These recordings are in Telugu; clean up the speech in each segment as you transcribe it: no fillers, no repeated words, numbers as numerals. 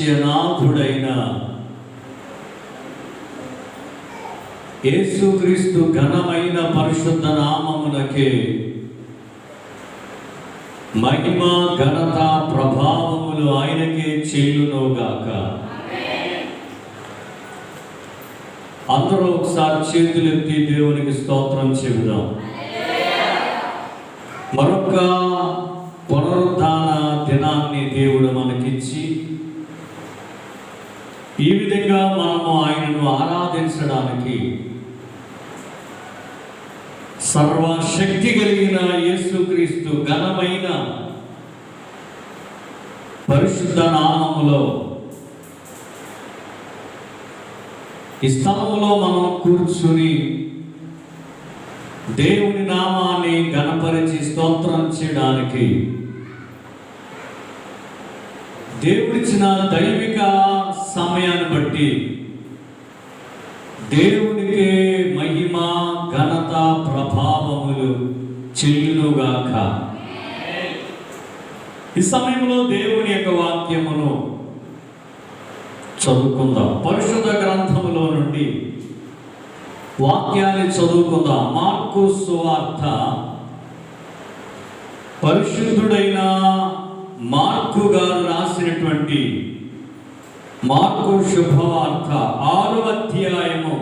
రాజ్యనాథుడైన యేసుక్రీస్తు ఘనమైన పరిశుద్ధ నామమునకే మహిమ, ఘనత, ప్రభావములు ఆయనకే చెల్లునుగాక. అందరూ ఒకసారి చేతులెత్తి దేవునికి స్తోత్రం చెబుదాం. మరొక పునరుద్ధాన దినాన్ని దేవుడు మనకిచ్చి ఈ విధంగా మనము ఆయనను ఆరాధించడానికి సర్వశక్తి కలిగిన యేసుక్రీస్తు ఘనమైన పరిశుద్ధ నామములో ఈ స్థలములో మనం కూర్చుని దేవుని నామాన్ని ఘనపరిచి స్తోత్రం చేయడానికి దేవుడిచ్చిన దైవిక సమయాన్ని బట్టి దేవునికే మహిమ, ఘనత, ప్రభావములు చెల్లునుగాక. ఈ సమయంలో దేవుని యొక్క వాక్యమును చదువుకుందాం. పరిశుద్ధ గ్రంథములో నుండి వాక్యాన్ని చదువుకుందాం. మార్కు సువార్త పరిశుద్ధుడైన మార్కు గారు రాసినటువంటి మార్కు శుభవార్త 6వ అధ్యాయము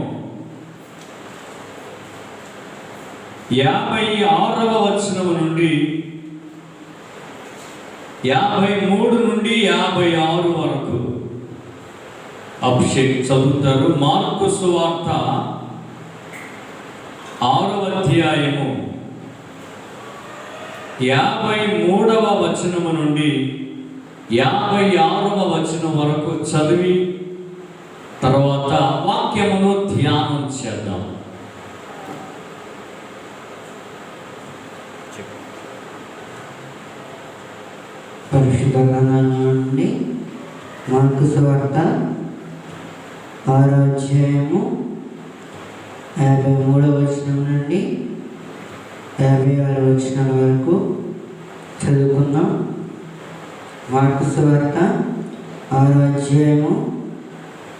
56వ వచనం నుండి 53 నుండి 56 వరకు అభిషేక్ చదువుతారు. మార్కు సువార్త 6వ అధ్యాయము 53వ వచనము నుండి 56వ వచనం వరకు చదివి తర్వాత వాక్యమును ధ్యానం చేద్దాం. పరిశుద్ధ గ్రంథం నుండి మార్కు సువార్త 6వ అధ్యాయము 53వ వచనం నుండి 56వ వచనం వరకు చదువుకుందాం. మార్కు సువార్త 6వ అధ్యాయము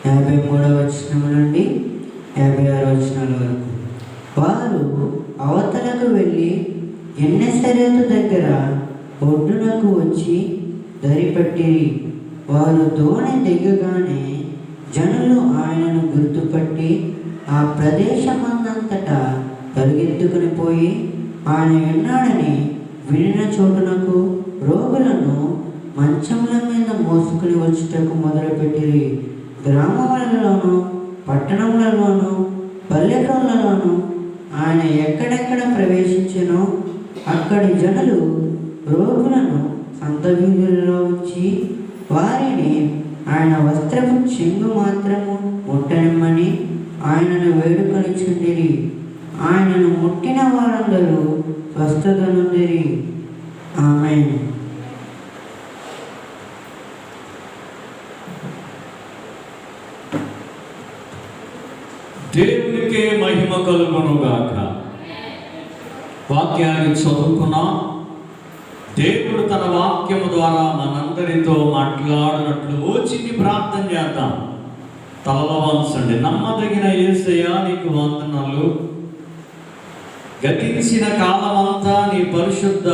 53వ వచనం నుండి 56వ వచనాల వరకు. వారు అవతలకు వెళ్ళి ఎన్నెసరేతు దగ్గర ఒడ్డునకు వచ్చి దరిపట్టిరి. వారు దోణి దిగగానే జనులు ఆయనను గుర్తుపట్టి ఆ ప్రదేశమందంతటా పరిగెత్తుకుని పోయి ఆయన ఉన్నాడని వినిన చోటునకు రోగులను మంచముల మీద మోసుకుని వచ్చుటకు మొదలుపెట్టిరి. గ్రామములలోను పట్టణములలోను పల్లెటూళ్ళలోను ఆయన ఎక్కడెక్కడ ప్రవేశించెనో అక్కడి జనులు రోగులను సంత వీధులలో ఉంచి వారిని ఆయన వస్త్రపు చెంగు మాత్రము ముట్టనిమ్మని ఆయనను వేడుకొని చుండిరి. ఆయనను ముట్టిన వారందరూ స్వస్థత నొందిరి. ఆమేన్. దేవునికే మహిమ కలుగునుగాక. వాక్యాన్ని చదువుకున్నాం. దేవుడు తన వాక్యము ద్వారా మనందరితో మాట్లాడినట్లు చిన్ని ప్రార్థన చేద్దాం. తలలో వంచండి. నమ్మదగిన యేసయ్యా నీకు వందనాలు. గతించిన కాలమంతా నీ పరిశుద్ధ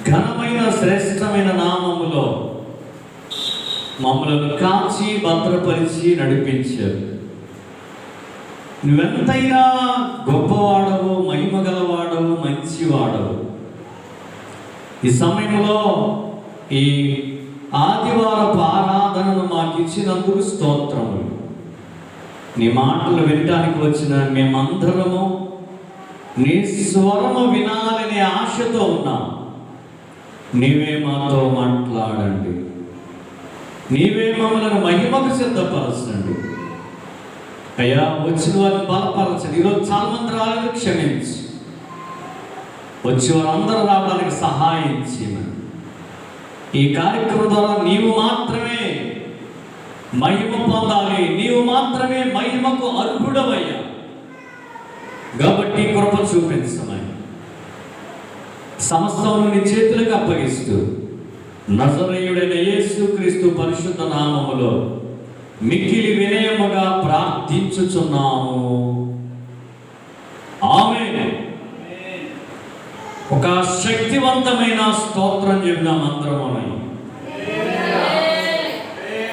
ఘనమైన శ్రేష్టమైన నామములో మమ్మలను కాచి భద్రపరిచి నడిపించారు. నువ్వెంతైనా గొప్పవాడవు, మహిమ గలవాడవు, మంచివాడవు. ఈ సమయంలో ఈ ఆదివారపు ఆరాధనను మాకు ఇచ్చినందుకు స్తోత్రములు. నీ మాటలు వినడానికి వచ్చిన మేమందరము నీ స్వరము వినాలనే ఆశతో ఉన్నాం. నీవే మాతో మాట్లాడండి. నీవే మమ్మల్ని మహిమకు సిద్ధపరచండి. అయ్యా, వచ్చిన వారిని బలపరచండి. ఈరోజు చాలా మంది రాలేదు, క్షమించి. వచ్చే వారందరూ రావడానికి సహాయం చేయమని. ఈ కార్యక్రమం ద్వారా నీవు మాత్రమే మహిమ పొందాలి. నీవు మాత్రమే మహిమకు అర్హుడవయ్యా. కాబట్టి కృప చూపించమని సమస్తం నీ చేతులకు అప్పగిస్తూ నజరేయుడైన యేసుక్రీస్తు పరిశుద్ధ నామములో మిక్కిలి వినయముగా ప్రార్థించుచున్నాము. ఆమేన్. ఒక శక్తివంతమైన స్తోత్రం చెబుదాం అందరం.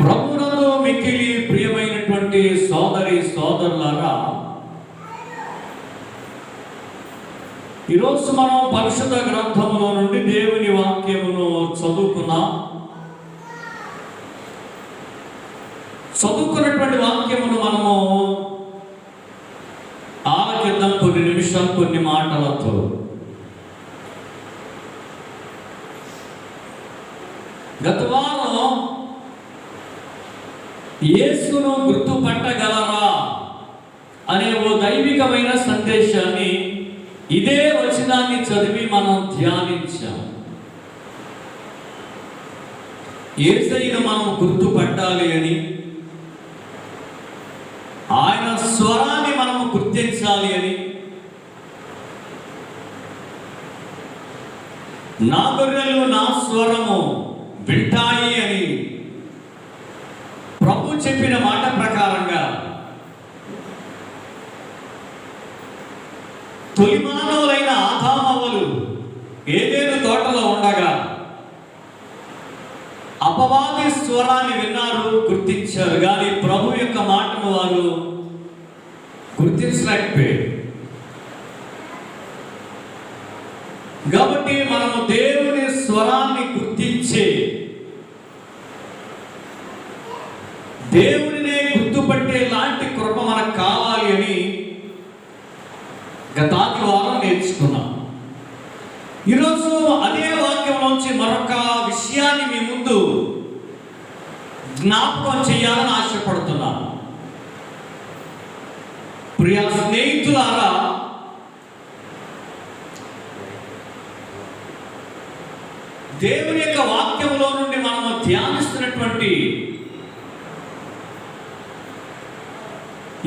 ప్రభువునందు మిక్కిలి ప్రియమైనటువంటి సోదరి సోదరులారా, ఈరోజు మనం పరిశుద్ధ గ్రంథములో నుండి దేవుని వాక్యమును చదువుకున్నటువంటి వాక్యమును మనము ఆలకిద్దాం కొన్ని నిమిషాలు కొన్ని మాటలతో. గత వారం యేసును గుర్తుపట్టగలరా అనే ఓ దైవికమైన సందేశాన్ని ఇదే వచనాన్ని చదివి మనం ధ్యానించాం. యేసయ్యను మనం గుర్తుపట్టాలి అని, ఆయన స్వరాన్ని మనము గుర్తించాలి అని, నా గొర్రెలు నా స్వరము వింటాయి అని ప్రభు చెప్పిన మాట ప్రకారంగా తొలి మానవులైన ఆదామవ్వలు ఏదేను తోటలో ఉండగా అపవాది స్వరాన్ని విన్నారు, గుర్తించారు. కానీ ప్రభు యొక్క మాటను వారు గుర్తించలేకపోయారు. కాబట్టి మనము దేవుని స్వరాన్ని గుర్తించే, దేవునినే గుర్తుపట్టే లాంటి కృప మనకు కావాలి అని గత వారం నేర్చుకున్నాం. ఈరోజు అదే వాక్యం నుంచి మరొక విషయాన్ని మీ ముందు జ్ఞాపకం చేయాలని ఆశపడుతున్నాను. ప్రియ స్నేహితులారా, దేవుని యొక్క వాక్యంలో నుండి మనము ధ్యానిస్తున్నటువంటి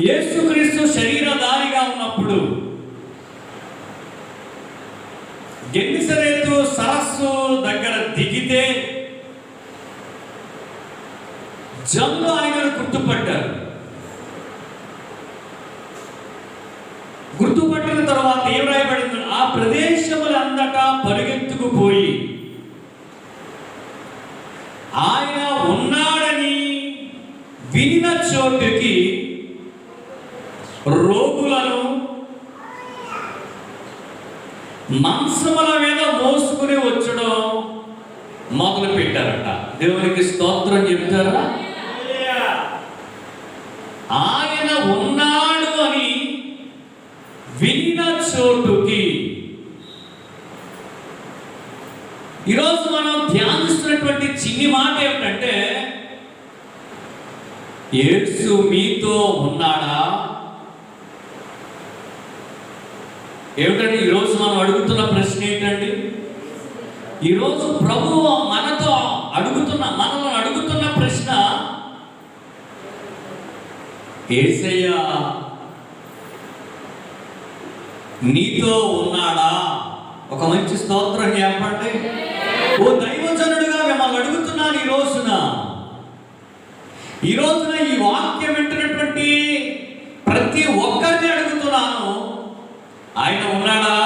యేసుక్రీస్తు శరీరధారిగా ఉన్నప్పుడు గెన్నిసరేతు సరస్సు దగ్గర దిగితే జనులు ఆయనను గుర్తుపట్టారు. గుర్తుపట్టిన తర్వాత ఏం రాయబడింది? ఆ ప్రదేశములందటా పరిగెత్తుకుపోయి ఆయన ఉన్నాడని వినిన చోటుకి రోగులను మంచముల మీద మోసుకుని వచ్చడం మొదలు పెట్టారట. దేవునికి స్తోత్రం చెప్తారా? ఆయన ఉన్నాడు అని వినిన చోటుకి. ఈరోజు మనం ధ్యానిస్తున్నటువంటి చిన్ని మాట ఏమిటంటే, యేసు మీతో ఉన్నాడా? ఏమిటండి ఈరోజు మనం అడుగుతున్న ప్రశ్న ఏంటండి? ఈరోజు ప్రభువు మనల్ని అడుగుతున్న ప్రశ్న, యేసయ్య నీతో ఉన్నాడా? ఒక మంచి స్తోత్రం చెప్పండి. ఓ దైవజనుడిగా మిమ్మల్ని అడుగుతున్నాను ఈ రోజున ఈ వాక్యం వింటున్నటువంటి ప్రతి ఒక్కరిని అడుగుతున్నాను, ఆయన ఉన్నాడా?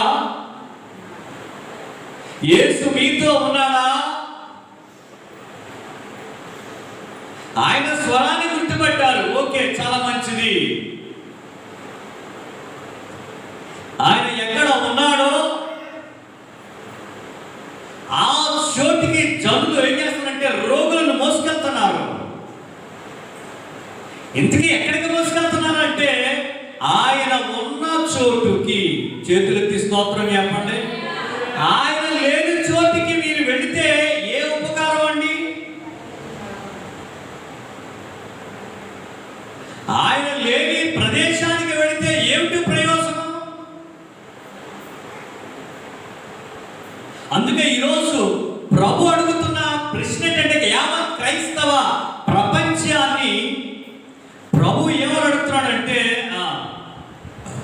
యేసు మీతో ఉన్నాడా? ఆయన స్వరాన్ని గుర్తుపట్టారు, ఓకే, చాలా మంచిది. ఆయన ఎక్కడ ఉన్నాడో ఆ చోటికి జనులు ఏం చేస్తారంటే రోగులను మోసుకెళ్తున్నారు. ఇంతకీ ఎక్కడికి మోసుకెళ్తున్నారంటే ఆయన ఉన్న చోటుకి. చేతులెత్తి స్తోత్రం చెప్పండి. ఆయన లేని చోటికి మీరు వెళితే ఏ ఉపకారం అండి? ఆయన లేని ప్రదేశానికి వెళితే ఏమిటి ప్రయోజనం? అందుకే ఈరోజు ప్రభు అడుగుతున్న ప్రశ్న ఏంటంటే, యావత్ క్రైస్తవ ప్రపంచాన్ని ప్రభు ఏమని అడుగుతున్నాడంటే,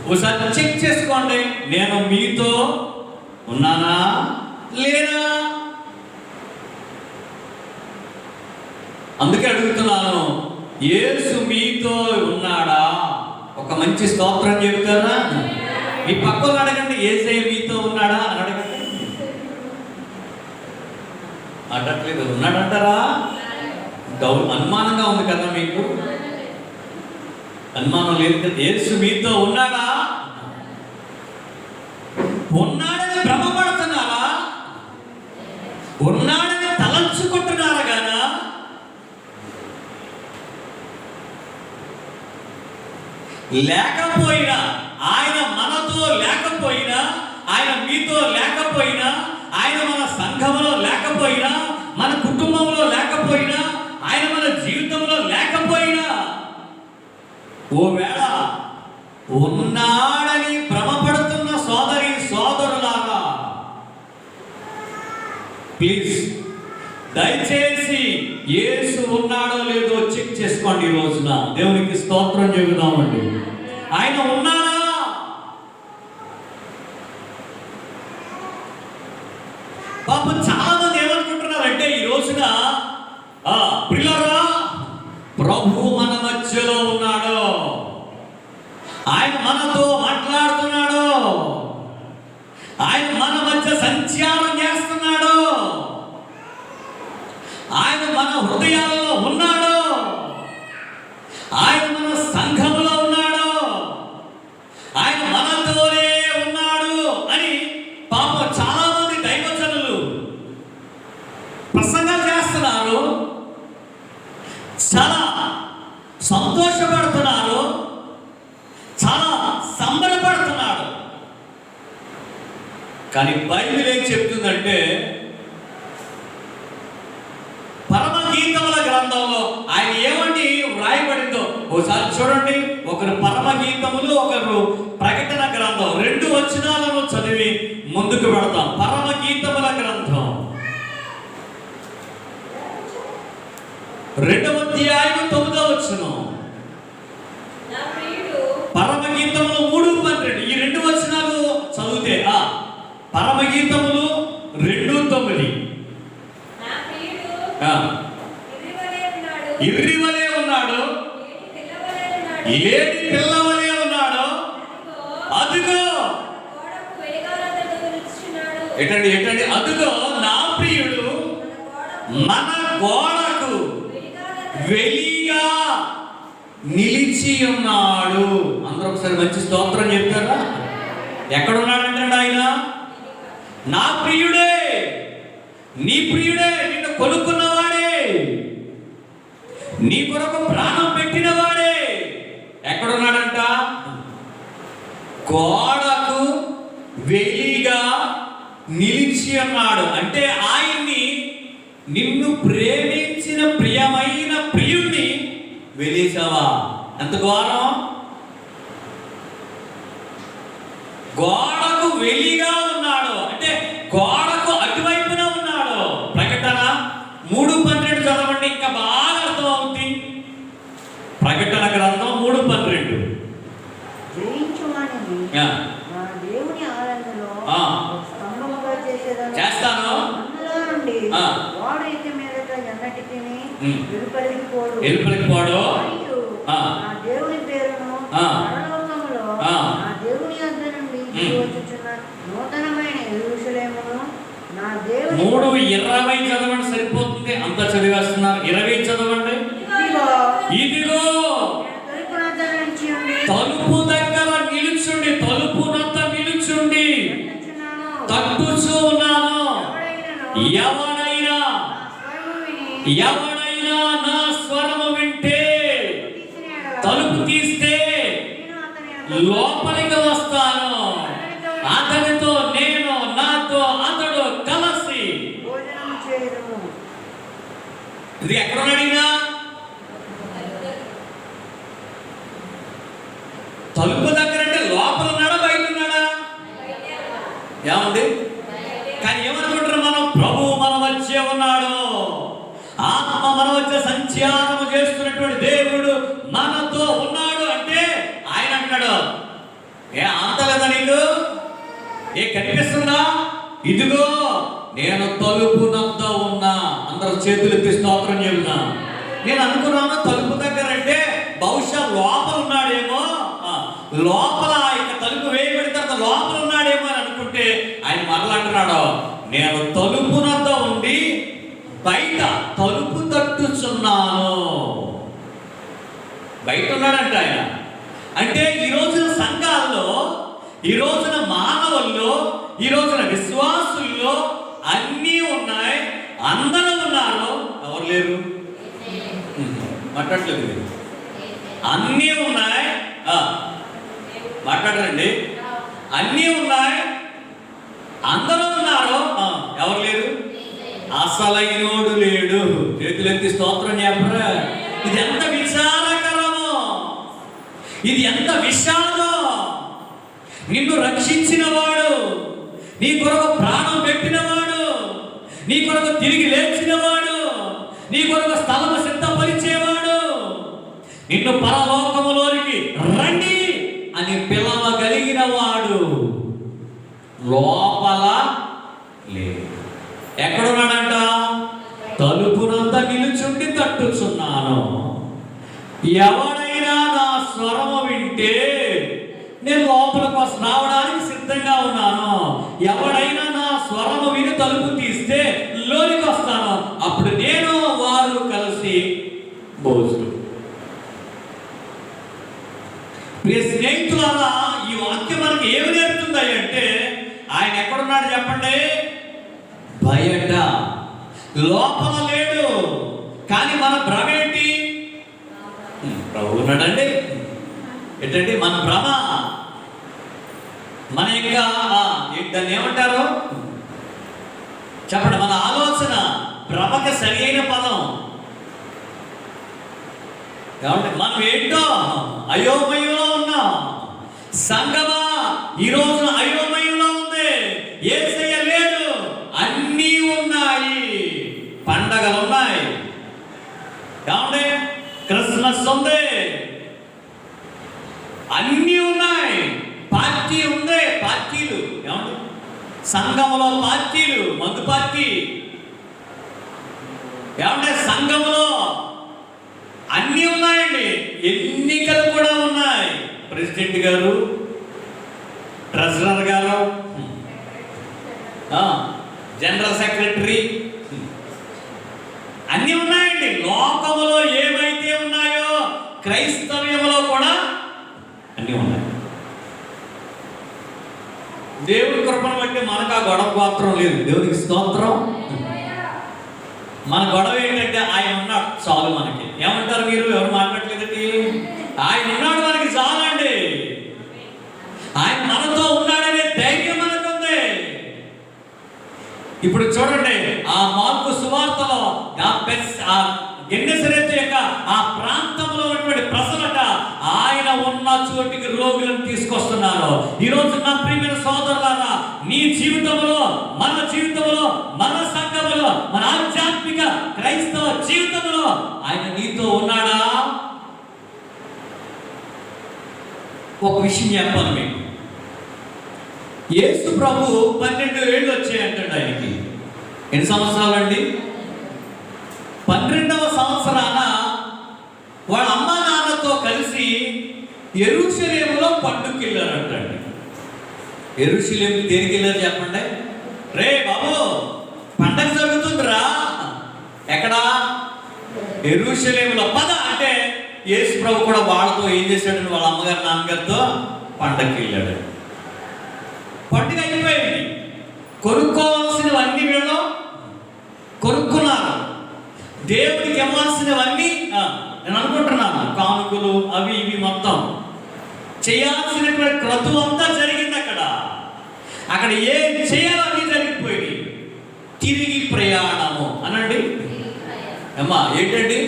ఒకసారి చెక్ చేసుకోండి, నేను మీతో ఉన్నానా లేనా? అందుకే అడుగుతున్నాను, యేసు మీతో ఉన్నాడా? ఒక మంచి స్తోత్రం చెబుతారా? మీ పక్కన అడగండి, యేసయ్య మీతో ఉన్నాడా అని అడగండి. అడగట్లేదు, ఉన్నాడంటారా? అనుమానంగా ఉంది కదా మీకు? అనుమానం లేదు కదా? యేసు మీతో ఉన్నాడా? ఉన్నాడని భ్రమపడుతున్నారా? ఉన్నాడని తలంచుకుంటున్నారా? గానా లేకపోయినా, ఆయన మనతో లేకపోయినా, ఆయన మీతో లేకపోయినా, ఆయన మన సంఘంలో లేకపోయినా, మన కుటుంబంలో లేకపోయినా, ఆయన మన జీవితంలో లేకపోయినా, ఓవేళ ఉన్నాడని భ్రమపడుతున్న సోదరి సోదరులారా, ప్లీజ్ దయచేసి యేసు ఉన్నాడో లేదో చెక్ చేసుకోండి. ఈ రోజున దేవునికి స్తోత్రం చెబుదామండి. ఆయన ఉన్నాడా? పాపం చాలా మంది ఏమనుకుంటున్నారంటే ఈ రోజున, ప్రియులారా, ప్రభు మన మధ్యలో ఉన్నాడు, ఆయన మనతో మాట్లాడుతున్నాడు, ఆయన మన మధ్య సంచారం చేస్తున్నాడు, ఆయన మన హృదయాల్లో ఉన్నాడు, ఆయన మన సంఘములో ఉన్నాడు, ఆయన మనతోనే ఉన్నాడు అని పాపం చాలా మంది దైవజనులు ప్రసంగాలు చేస్తున్నారు, చాలా సంతోషపడుతున్నారు, చాలా సంబరపడుతున్నారు. కానీ బైబిల్ ఏం చెప్తుందంటే, పరమగీతముల గ్రంథంలో ఆయన ఏమని వ్రాయబడిందో ఒకసారి చూడండి. ఒకరు పరమగీతములు, ఒకరు ప్రకటన గ్రంథం, 2 వచనాలను చదివి ముందుకు పెడతాం. పరమగీతముల గ్రంథం 2వ అధ్యాయం 9వ వచనం. పరమగీతములు 3:12. ఈ 2 వచనాలు చదివితే పరమగీతములు 2:9. ఇర్రివలే ఉన్నాడు, ఏడి పిల్లవలే ఉన్నాడు, అదుగో ఏంటండి అదుగో నా ప్రియుడు మన గోడకు వెలిగా నిలిచి ఉన్నాడు. అందరూ ఒకసారి మంచి స్తోత్రం చెప్తారా? ఎక్కడున్నాడంటే ఆయన నా ప్రియుడే, నీ ప్రియుడే, నిన్ను కొనుక్కున్నవాడే, నీ కొరకు ప్రాణం పెట్టినవాడే. ఎక్కడున్నాడంట? గోడకు వెలిగా నిలిచి ఉన్నాడు. అంటే ఆయన్ని, నిన్ను ప్రేమించిన ప్రియమైన ప్రియుణ్ణి వెలిసావా? ఎంత ఘోరం! గోడకు వెలిగా ఉన్నాడు అంటే గోడకు అటువైపున ఉన్నాడు. ప్రకటన 3:12 చదవండి, ఇంకా బాగా అర్థం అవుతుంది. ప్రకటన గ్రంథం 3:12. చేస్తాను, ఎలుపలికి పోడు, దేవుని పేరును దేవుని యొద్ద నుండి నూతనమైన యెరూషలేమును నా దేవుని 3:20 చదవండి, సరిపోతుంది. అంత చదివేస్తున్నారు. 20 చదవండి. ఇదిగో తలుపు దగ్గర నిలుచుండి, తలుపునంత నిలుచుండి తట్టుచూ ఉన్నాను. ఎవడైనా నా స్వరము వింటే, తలుపు తీస్తే లోపలికి వస్తాను, అతనితో నేను, నాతో అతడు కలిసి. ఇది ఎక్కడున్నాడినా? తలుపు దగ్గర అంటే లోపల ఉన్నాడా, బయట ఉన్నాడా? ఏమండి? కానీ ఏమనుకుంటారు మనం? ప్రభు మన మధ్య ఉన్నాడు, ఆత్మ మన మధ్య సంచారము చేస్తున్నటువంటి దేవుడు మనతో ఉన్నాడు అంటే ఆయన అంటాడు, ఏ అంతలేదా నీకు? ఏ కనిపిస్తుందా? ఇదిగో నేను తలుపు నద్ద ఉన్నా. అందరూ చేతులు ఎత్తి స్తోత్రం చెబుతా. నేను అనుకున్నాను తలుపు దగ్గర అంటే బహుశా లోపల ఉన్నాడేమో, లోపల ఇక తలుపు వేయబడిన తర్వాత లోపల ఉన్నాడేమో అని అనుకుంటే ఆయన మరలంటున్నాడు, నేను తలుపునంతా ఉండి బయట తలుపు తట్టుచున్నాను. బయట ఉన్నాడంట ఆయన. అంటే ఈ రోజున సంఘాల్లో, ఈ రోజున మానవుల్లో, ఈ రోజున విశ్వాసుల్లో అన్నీ ఉన్నాయి, అందరూ ఉన్నారు. ఎవరు లేరు? మాట్లాడలేదు. అన్నీ ఉన్నాయి. మాట్లాడరండి. అన్నీ ఉన్నాయి, అందరూ ఉన్నారు. ఎవరు లేరు? అసలైనోడు లేడు. చేతులెత్తి స్తోత్రం చెప్పరా. ఇది ఎంత విచారకరమో, ఇది ఎంత విషాదం. నిన్ను రక్షించిన వాడు, నీ కొరకు ప్రాణం పెట్టినవాడు, నీ కొరకు తిరిగి లేచినవాడు, నీ కొరకు స్థలము సిద్ధపరిచేవాడు, నిన్ను పరలోకములోనికి రండి అని పిలవగలిగిన వాడు లోపల లేదు. ఎక్కడున్నాడంట? తలుపునంత నిలుచుండి తట్టుచున్నాను. ఎవడైనా నా స్వరము వింటే నేను లోపలికి రావడానికి సిద్ధంగా ఉన్నాను. ఎవడైనా నా స్వరము విని తలుపు తీస్తే లోనికి వస్తాను. అప్పుడు నేను వారు కలిసి భోజనం. ప్రియ స్నేహితులారా, ఈ వాక్యం మనకి ఏమి నేర్పుతుంది అంటే, ఆయన ఎక్కడున్నాడు చెప్పండి? బయట, లోపల లేడు. కానీ మన భ్రమ ఏంటి? ప్రభు ఉన్నాడండి. ఏంటంటే మన భ్రమ, మన యొక్క దాన్ని ఏమంటారు చెప్పండి, మన ఆలోచన. భ్రమకి సరి అయిన పదం ఏమంటే మనం ఏంటో అయోమయంలో ఉన్నాం. సంగమా ఈ రోజున అయోమయంలో ఉంది. యేసయ్య లేడు. అన్నీ ఉన్నాయి. పండగలు ఉన్నాయి, ఏమంటే క్రిస్మస్ ఉంది, అన్నీ ఉన్నాయి. పార్టీ ఉంది, పార్టీలు. ఏమంటే సంఘంలో పార్టీలు, మందు పార్టీ. ఏమంటే సంఘంలో అన్నీ ఉన్నాయండి. ఎన్నికలు కూడా ఉన్నాయి. ప్రెసిడెంట్ గారు, ట్రెజరర్ గారు, జనరల్ సెక్రటరీ, అన్నీ ఉన్నాయండి. లోకములో ఏమైతే ఉన్నాయో క్రైస్తవ్యంలో కూడా అన్నీ ఉన్నాయి. దేవుడి కృపను బట్టి మనకు ఆ గొడవ పాత్రం లేదు. దేవుడికి స్తోత్రం. మన గొడవ ఏంటంటే ఆయన ఉన్నాడు చాలు మనకి. ఏమంటారు మీరు? ఎవరు మాట్లాడలేదండి. ఆయన ఉన్నాడు మనకి చాలండి. ఆయన మనతో ఉన్నాడనే ధైర్యం మనకుంది. ఇప్పుడు చూడండి, ఆ మార్కు సువార్తలో ఆ గెన్నెసరెతు యొక్క ఆ ప్రాంతంలో ఉన్నటువంటి ప్రజలట ఆయన ఉన్న చోటికి రోగులను తీసుకొస్తున్నారు. ఈరోజు నా ప్రియమైన సోదరులారా, నీ జీవితంలో, మన జీవితంలో, మన సంఘములో, మన ఆధ్యాత్మిక క్రైస్తవ జీవితంలో ఆయన నీతో ఉన్నాడా? ఒక విషయం చెప్పాలి మీకు. యేసు ప్రభు 12 ఏళ్ళు వచ్చాయంటండి ఆయనకి. ఎన్ని సంవత్సరాలు అండి? 12వ సంవత్సరాన వాళ్ళ అమ్మా నాన్నతో కలిసి యెరూషలేములో పండుగకి వెళ్ళారంటండి. యెరూషలేము దేనికి వెళ్ళారు చెప్పండి? రే బాబు, పండగ జరుగుతుందిరా. ఎక్కడా? యెరూషలేములో. పద అంటే యేసు ప్రభు కూడా వాళ్ళతో ఏం చేశాడని వాళ్ళ అమ్మగారు నాన్నగారితో పండగకి వెళ్ళాడు. పండుగ అయిపోయింది. కొనుక్కోవాల్సినవన్నీ వీళ్ళు కొనుక్కున్నారు. దేవుడికి ఇవ్వాల్సినవన్నీ నేను అనుకుంటున్నాను, కానుకలు అవి ఇవి మొత్తం చేయాల్సినటువంటి క్రతువు అంతా జరిగింది. అక్కడ ఏం చేయాలని జరిగిపోయింది. తిరిగి ప్రయాణము అనండి అమ్మా. ఏంటండి?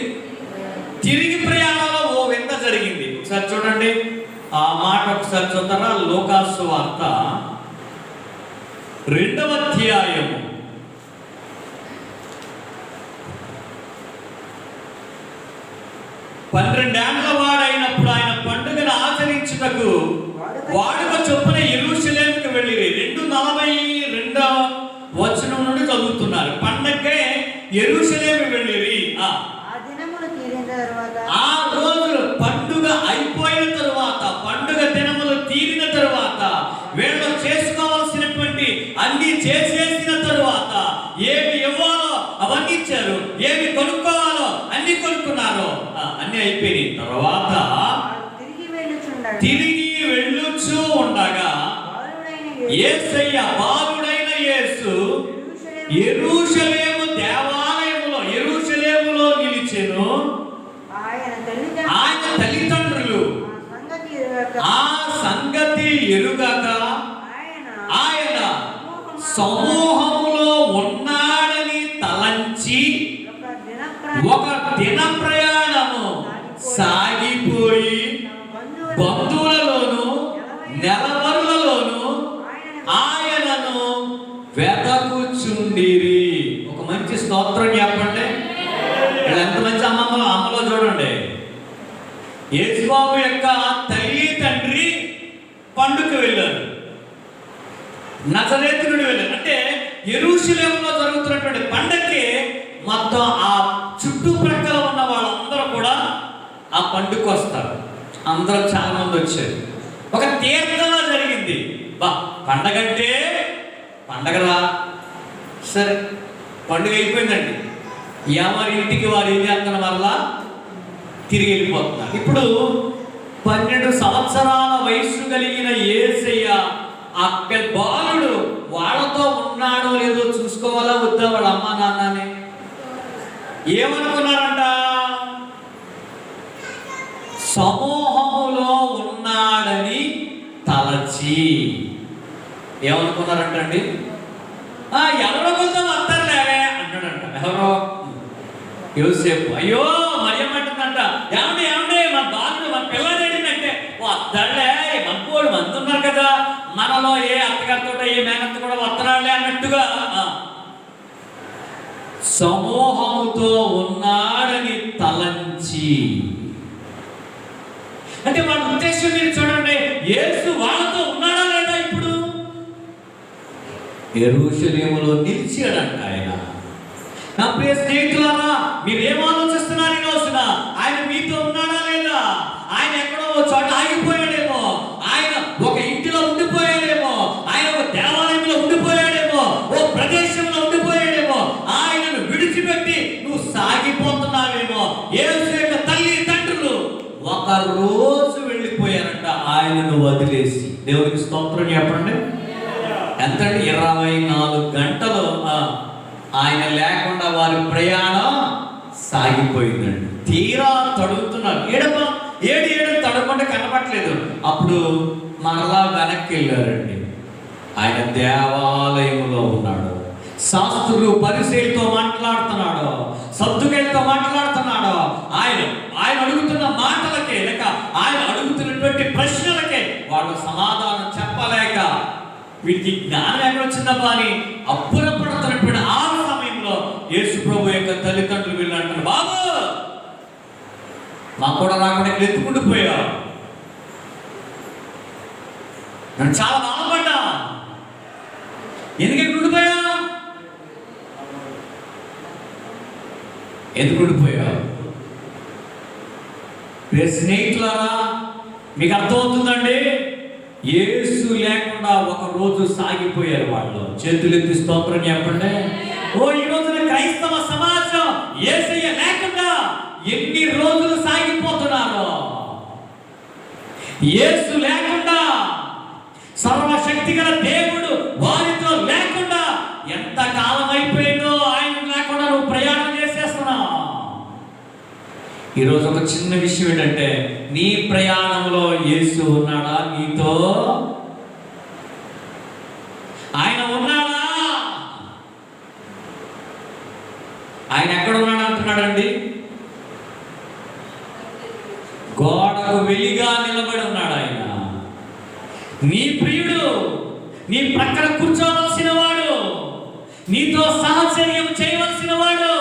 తిరిగి ప్రయాణంలో ఓ వింత జరిగింది. ఒకసారి చూడండి ఆ మాట, ఒకసారి చూస్తారా? లూకాసు వార్త 2వ అధ్యాయము 12 ఏళ్ల వాడైనప్పుడు ఆయన పండుగను ఆచరించుటకు వాడుక చొప్పున యెరూషలేముకు వెళ్ళిరి. 2:42 వచనం నుండి చదువుతున్నారు. పండగకే యెరూషలేము వెళ్ళిరి. ఆ దినములు అన్ని చేసేసిన తరువాత ఏమి ఇవ్వాలో అవన్నీ ఇచ్చారు, ఏమి కొనుక్కోవాలో అన్ని కొనుక్కున్నారు, అన్ని అయిపోయిన తర్వాత తిరిగి వెళ్ళుచూ ఉండగా బాలుడైన యేసు యెరూషలేము దేవాలయములో యెరూషలేములో నిలిచెను. ఆయన తల్లిదండ్రులు ఆ సంగతి ఎరుగక ఆయన సమూహములో ఉన్నాడని తలంచి ఒక దిన ప్రయాణము సాగిపోయి బంధువులలోను నెలవరులలోను ఆయనను వెతకుచుండిరి. ఒక మంచి స్తోత్రం చెప్పండి. ఎంత మంచి అమ్మలో చూడండి. యేసుబాబు యొక్క తల్లి తండ్రి పండుగ వెళ్ళారు, నజరేతుడు వెళ్ళారు. అంటే యెరూషలేములో జరుగుతున్నటువంటి పండగకి మొత్తం ఆ చుట్టుప్రక్కల ఉన్న వాళ్ళందరూ కూడా ఆ పండుగ వస్తారు. అందరూ చాలా మంది వచ్చారు. ఒక తీర్థంలా జరిగింది. పండగ అంటే పండగరా, సరే పండుగ అయిపోయిందండి. ఎవరి ఇంటికి వారు ఏం చేస్తున్న వల్ల తిరిగి వెళ్ళిపోతున్నారు. ఇప్పుడు 12 సంవత్సరాల వయస్సు కలిగిన యేసయ్య ఆ బాలుడు వాళ్ళతో ఉన్నాడో లేదో చూసుకోవాలా వద్దా వాళ్ళ అమ్మ నాన్నని? ఏమనుకున్నారంట? సమూహములో ఉన్నాడని తలచి ఏమనుకున్నారంటండి? ఎవరో కొంచెం వస్తారులేవే అంటాడంట. ఎవరో యోసేపు, అయ్యో మరియమ్మ అంటుందంట, ఏమండి ఏమండి మన బాలుడు మన పిల్లలు ఏంటంటే వస్తాడులే, మనకోడు మంది ఉన్నారు కదా, మనలో ఏ అత్తగారితో ఏ మేనత్త కూడా వస్తున్నాడులే అన్నట్టుగా సమూహముతో ఉన్నాడని తలంచి. అంటే వాళ్ళ ఉద్దేశం మీరు చూడండి, యేసు వాళ్ళతో ఉన్నాడా లేదా? ఇప్పుడు యెరూషలేములో నిలిచాడంట ఆయన. నా ప్రియ స్నేహితులారా, మీరు ఏం ఆలోచిస్తున్నారు ఈ రోజున? ఆయన మీతో ఉన్నాడా లేదా? ఆయన ఎక్కడో చోట ఆగిపోయాడేమో, ఆయన ఒక ఇంటిలో ఉండిపోయాడేమో, ఆయన ఒక దేవాలయంలో ఉండిపోయాడేమో, ఓ ప్రదేశంలో ఉండిపోయాడేమో, ఆయనను విడిచిపెట్టి నువ్వు సాగిపోతున్నావేమో. యేసు యొక్క తల్లి తండ్రులు ఒక రోజు వెళ్ళిపోయారంట ఆయనను వదిలేసి. దేవునికి స్తోత్రం చెప్పండి. ఎంతంటే 24 గంటలు ఆయన లేకుండా వారి ప్రయాణం సాగిపోయిందండి. తీరా తడుగుతున్నారు. ఏడు తడవకుండా కనపట్లేదు. అప్పుడు మరలా వెనక్కి వెళ్ళారండి. ఆయన దేవాలయంలో ఉన్నాడు. శాస్త్రులు పరిసయ్యులతో మాట్లాడుతున్నాడు, సద్దుకైలతో మాట్లాడుతున్నాడు. ఆయన అడుగుతున్న మాటలకే లేక ఆయన అడుగుతున్నటువంటి ప్రశ్నలకే వాళ్ళు సమాధానం చెప్పలేక వీటికి జ్ఞానం ఎక్కడ వచ్చిందబ్బా అని అప్పురపడుతున్నటువంటి ఆ సమయంలో యేసు ప్రభు యొక్క తల్లిదండ్రులు వెళ్ళంటారు, బాబు మా కూడా రాకుండా ఇక్కడ ఎత్తుకుంటూ పోయా, నేను చాలా బాధపడ్డా, ఎందుకు ఉండిపోయా? ఎందుకు ఉండిపోయా? స్నేహితులారా, మీకు అర్థమవుతుందండి? యేసు లేకుండా ఒక రోజు సాగిపోయారు వాళ్ళు. చేతులెత్తి స్తోత్రం చెప్పండి. ఈ రోజున క్రైస్తవ సమాజం యేసయ్య లేకుండా ఎన్ని రోజులు సాగిపోతున్నారు? యేసు లేకుండా, సర్వశక్తి గల దేవుడు వారితో లేకుండా ఎంత కాలం అయిపోయిందో. ఆయన లేకుండా నువ్వు ప్రయాణం చేసేస్తున్నావు. ఈరోజు ఒక చిన్న విషయం ఏంటంటే, నీ ప్రయాణంలో యేసు ఉన్నాడా నీతో? ఆయన ఉన్నాడా? ఆయన ఎక్కడ ఉన్నాడు అంటున్నాడండి? గోడకు వెలిగా నిలబడి ఉన్నాడు ఆయన. నీ ప్రియుడు, నీ ప్రక్కన కూర్చోవలసిన వాడు, నీతో సహచర్యం చేయవలసిన వాడు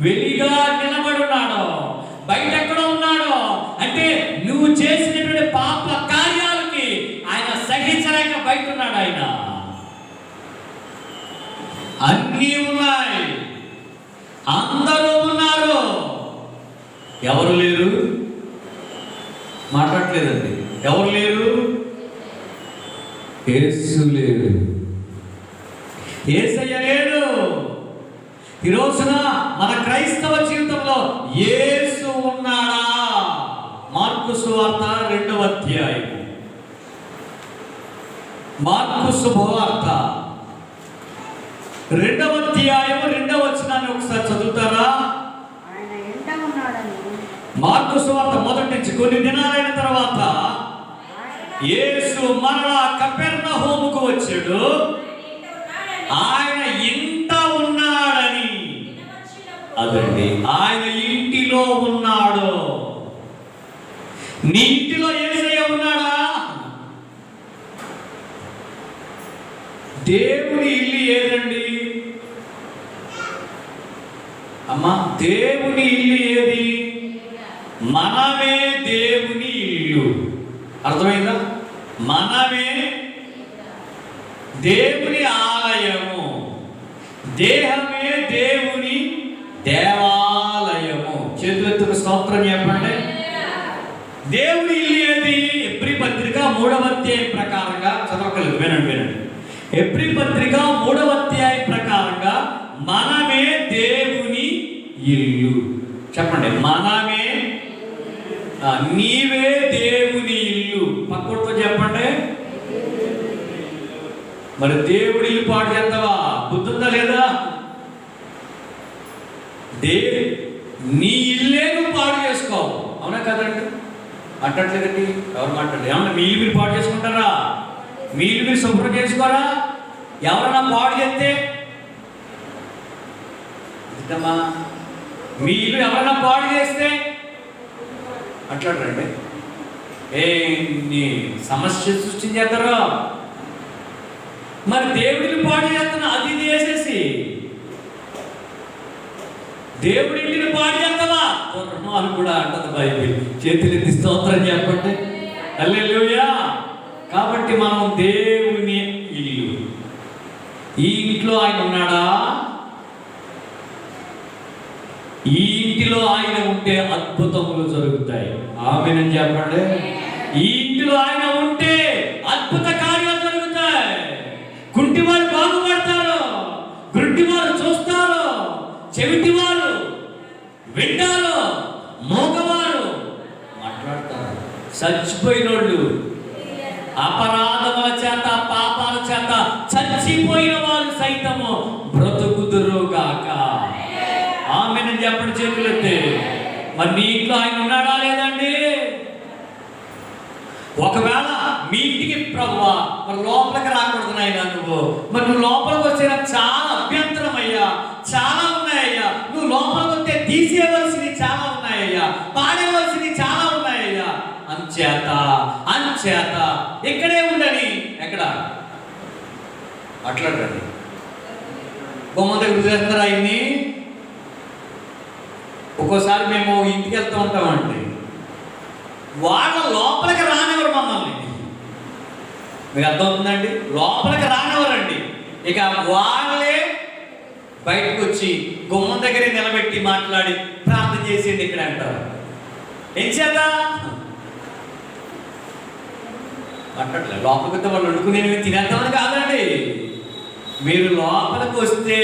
వెలిగా నిలబడి ఉన్నాడు. బయట ఎక్కడ ఉన్నాడు అంటే నువ్వు చేసినటువంటి పాప కార్యాలకి ఆయన సహించలేక బయట ఉన్నాడు. ఆయన అన్నీ ఉన్నాయి, అందరూ ఉన్నారు, ఎవరు లేరు? మాట్లాడలేదండి. ఎవరు లేరు? యేసు లేరు. యేసయ్య లేడు. ఈ రోజున మన క్రైస్తవ జీవితంలో యేసు ఉన్నాడా? మార్కు సువార్త 2వ అధ్యాయం, మార్కు శుభవార్త 2వ అధ్యాయం 2వ వచనాన్ని ఒకసారి చదువుతారా? ఆయన ఎంట ఉన్నాడని. మార్కు సువార్త మొదటి నుంచి కొన్ని దినాలైన తర్వాత యేసు మరలా కపెర్నహూముకు వచ్చాడు. ఆయన ఇంట ఉన్నాడని, అదండి, ఆయన ఇంటిలో ఉన్నాడు. నీ ఇంటిలో యేసయ్య ఉన్నాడా? దేవుని ఇల్లు ఏదండి అమ్మా? దేవుని ఇల్లు ఏది? మనమే దేవుని ఇల్లు. అర్థమైందా? మనమే దేవుని ఆలయము, దేహమే దేవుని దేవాలయము. చేతులెత్తుకు స్తోత్రం చెప్పండి. దేవుని ఇల్లు ఏది? ఎబ్రీ పత్రిక 3వ అధ్యాయం ప్రకారంగా చదవగలరు. వినండి. ఎబ్రీ పత్రిక 3వ అధ్యాయం ప్రకారంగా మనమే దేవుని ఇల్లు. చెప్పండి, మనమే. నీవే దేవుని ఇల్లు. పక్కతో చెప్పండి. మరి దేవుడి ఇల్లు పాడు చేస్తావా? బుద్ధుందా లేదా? నీ ఇల్లే నువ్వు పాడు చేసుకోవు. అవునా కదండి? అంటట్లేదండి. ఎవరు మాట్లాడలేదు. ఏమన్నా మీ ఇల్లు మీరు పాడు చేసుకుంటారా? మీ ఇల్లు మీరు శుభ్రం చేసుకోరా? ఎవరన్నా పాడు చేస్తే మీ ఇల్లు ఎవరన్నా పాడు చేస్తే అట్లాడండి. నీ సమస్య సృష్టించేస్తారా? మరి దేవుడిని పాడు చేస్తున్నా అది ఇది వేసేసి దేవుడింటిని పాడు చేస్తావా? అని కూడా అంటది బైబిల్. చేతులెత్తి స్తోత్రం చెప్పండి. హల్లెలూయా. కాబట్టి మనం దేవుని ఇల్లు. ఈ ఇంట్లో ఆయన ఉన్నాడా? ఈ ఇంటిలో ఆయన ఉంటే అద్భుతములు జరుగుతాయి. ఆమేనని చెప్పండి. ఈ ఇంటిలో ఆయన ఉంటే అద్భుత కార్యాలు జరుగుతాయి. కుంటివారు బాగుపడతారు, గుడ్డివారు చూస్తారు, చెవిటివారు వింటారు, మోగవారు మాట్లాడతారు, చచ్చిపోయినోళ్ళు అపరాధముల చేత పాపాల చేత చచ్చిపోయిన వారు సైతము బ్రతుకుదురుగాక. ఆమేనని చెప్పండి. చేతులెత్తి. మరి నీ ఇంట్లో ఆయన ఉన్నాడా లేదండి? ఒకవేళ మీ ఇంటికి ప్రభువా మరి లోపలికి రాకూడదు నాయనా నువ్వు, మరి నువ్వు లోపలికి వచ్చే చాలా అభ్యంతరం అయ్యా, చాలా ఉన్నాయ్యా, నువ్వు లోపలికి వస్తే తీసేయవలసినవి చాలా ఉన్నాయ్యా, పాడేవలసినవి చాలా ఉన్నాయ్యా, అంచేత ఇక్కడే ఉండని. ఎక్కడ అట్లాడండి. బొమ్మ దగ్గర చేస్తారా ఆయన్ని? ఒక్కోసారి మేము ఇంటికి వెళ్తూ ఉంటామండి, వాళ్ళ లోపలికి రానివ్వరు మమ్మల్ని. మీకు అర్థమవుతుందండి? లోపలికి రానివ్వరండి. ఇక వాళ్ళే బయటకు వచ్చి గుమ్మం దగ్గరే నిలబెట్టి మాట్లాడి ప్రార్థన చేసేయండి ఇక్కడ అంటారు. ఏం చేత మాట్లాడలే. లోపలికి వస్తే వాళ్ళు వండుకునేవి తినేద్దామని కాదండి. మీరు లోపలికి వస్తే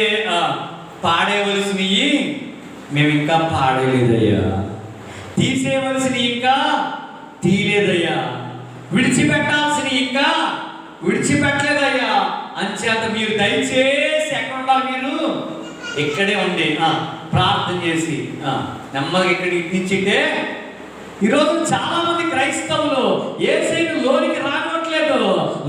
పాడేవలసినవి మేము ఇంకా పాడేలేదయ్యా, తీసేయవలసినవి ఇంకా తీయలేదయ్యా, విడిచిపెట్టాల్సినవి ఇంకా విడిచిపెట్టలేదయ్యా. అంచేత మీరు దయచేసి ఎక్కడ ఉండాలి? మీరు ఇక్కడే ఉండి ప్రార్థన చేసి నెమ్మదిగా ఇక్కడ ఇట్టించింటే. ఈరోజు చాలా మంది క్రైస్తవులు యేసయ్యను లోనికి రానివ్వట్లేదు,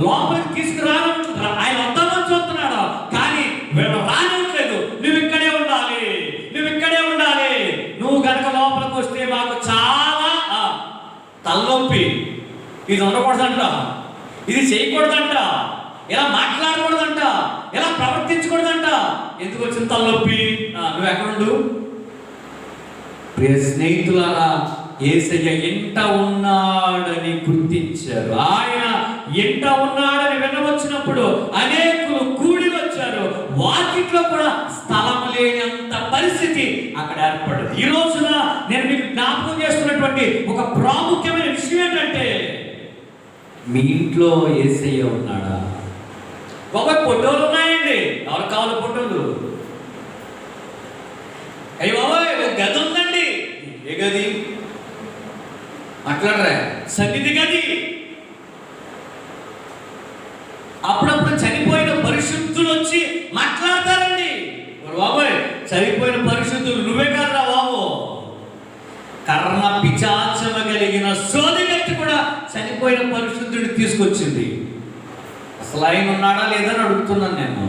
లోపలికి తీసుకురానివ్వట్లేదు. ఆయన వద్దామని చూస్తున్నాడు కానీ వీళ్ళు రానివ్వట్లేదు. నువ్వు ఇక్కడే ఉండాలి, నువ్వు ఇక్కడే ఉండాలి. నువ్వు గనక లోపలికి వస్తే మాకు చాలా తలనొప్పి, ఇది ఉండకూడదంట, ఇది చేయకూడదంట, ఇలా మాట్లాడకూడదంట, ఇలా ప్రవర్తించకూడదంట. ఎందుకు వచ్చిన తలనొప్పి? నువ్వు ఎక్కడుండు? ప్రియ స్నేహితులారా, యేసయ్య ఎంట ఉన్నాడని గుర్తించారు. ఆయన ఎంట ఉన్నాడని వినవచ్చినప్పుడు అనేకులు కూడి వచ్చారు. వాకిట్లో కూడా స్థలం లేనంత పరిస్థితి అక్కడ ఏర్పడింది. ఈ రోజున నేను మీకు జ్ఞాపకం చేస్తున్నటువంటి ఒక ప్రాముఖ్యమైన విషయం ఏంటంటే, మీ ఇంట్లో యేసయ్య ఉన్నాడా? బాబాయ్ ఫోటోలు ఉన్నాయండి, ఎవరు కావాలి ఫోటోలు? అయ్యి బాబాయ్ ఒక గది ఉందండి. ఏ గది? మాట్లాడరా? సన్నిధి గది. అప్పుడప్పుడు చనిపోయిన పరిశుద్ధులు వచ్చి మాట్లాడతారండి. బాబాయ్ చనిపోయిన పరిశుద్ధులు నువ్వే కాదురా బాబు, కర్ణ పిచాచమ కలిగిన సోదిగట్టి కూడా చనిపోయిన పరిశుద్ధుడిని తీసుకొచ్చింది. అసలు ఆయన ఉన్నాడా లేదని అడుగుతున్నాను నేను.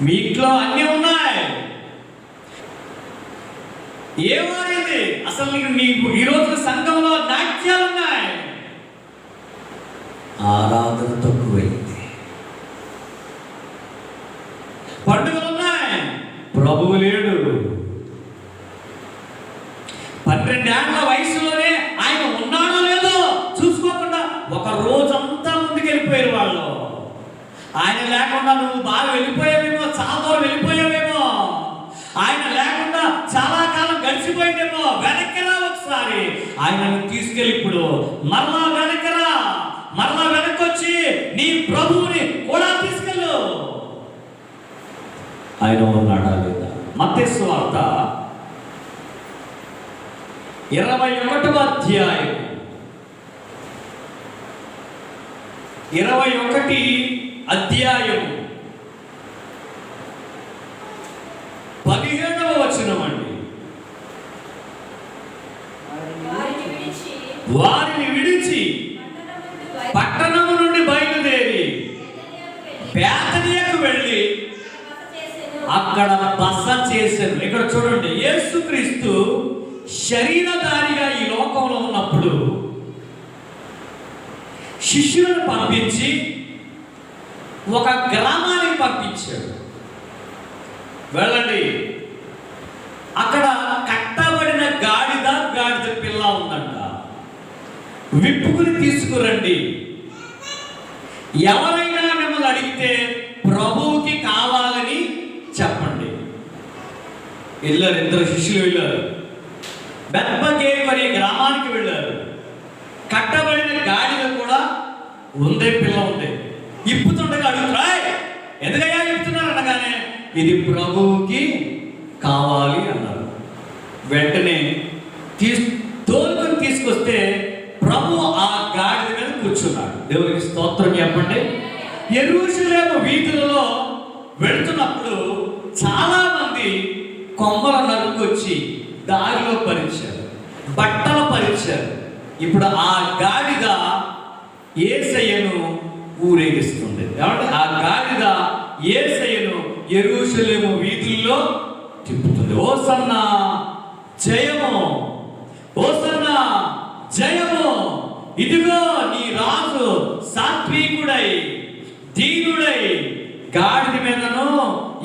మీ ఇంట్లో అన్నీ ఉన్నాయి, ఏమారింది? అసలు నీకు ఈరోజు సంఘంలో నాట్యాలు ఉన్నాయి, ఆరాధన తక్కువైంది. పండుగలు ఉన్నాయి, ప్రభువు లేడు. 12 ఏళ్ల వయసులోనే ఆయన ఉన్నాడో లేదో చూసుకోకుండా ఒక రోజంతా ముందుకు వెళ్ళిపోయారు వాళ్ళు. ఆయన లేకుండా నువ్వు బాగా వెళ్ళిపోయావేమో, చాలా దూరం వెళ్ళిపోయావేమో. ఆయన లేకుండా చాలా కాలం గడిచిపోయిందేమో. వెనక్కిరా ఒకసారి, ఆయనను తీసుకెళ్ళి ఇప్పుడు మరలా వెనక్కిరా, మరలా వెనక్కొచ్చి నీ ప్రభువుని కూడా తీసుకెళ్ళు. ఆయన ఉన్నాడా లేదా? మత్తయి సువార్త 21వ అధ్యాయం 21 అధ్యాయం 17వ వచనం అండి. వారిని విడిచి పట్టణము నుండి బయలుదేరి బేతనియకు వెళ్ళి అక్కడ బస చేశారు. ఇక్కడ చూడండి, యేసుక్రీస్తు శరీరధారిగా ఈ లోకంలో ఉన్నప్పుడు శిష్యులను పంపించి ఒక గ్రామానికి పంపించాడు. వెళ్ళండి, అక్కడ కట్టబడిన గాడిద పిల్ల ఉందంట, విప్పుకుని తీసుకురండి. ఎవరైనా మిమ్మల్ని అడిగితే ప్రభువుకి కావాలని చెప్పండి. వెళ్ళారు, 2 శిష్యులు వెళ్ళారు. బెత్పగేగు అనే గ్రామానికి వెళ్ళారు. కట్టబడిన గాడిద కూడా ఉందే, పిల్ల ఉంది. ఇప్పుతుండగా అడుగుతారు, ఎందుకయ్యా చెప్తున్నారు అనగానే ఇది ప్రభువుకి కావాలి అన్నారు. వెంటనే తోలుకొని తీసుకొస్తే ప్రభు ఆ గాడిద మీద కూర్చున్నాడు. దేవునికి స్తోత్రం చెప్పండి. యెరూషలేము వీధులలో వెళుతున్నప్పుడు చాలా మంది కొమ్మల నరుకొచ్చి దారిలో పరిచారు, బట్టలు పరిచారు. ఇప్పుడు ఆ గాడిద యేసయ్యను ఊరేగిస్తుంది. కాబట్టి ఆ గాడిద యేసయ్యను యెరూషలేము వీధుల్లో తిప్పుతుంది. హోసన్నా జయము, హోసన్నా జయము, ఇదిగో నీ రాజు సాత్వికుడై దీనుడై గాడిద మీదను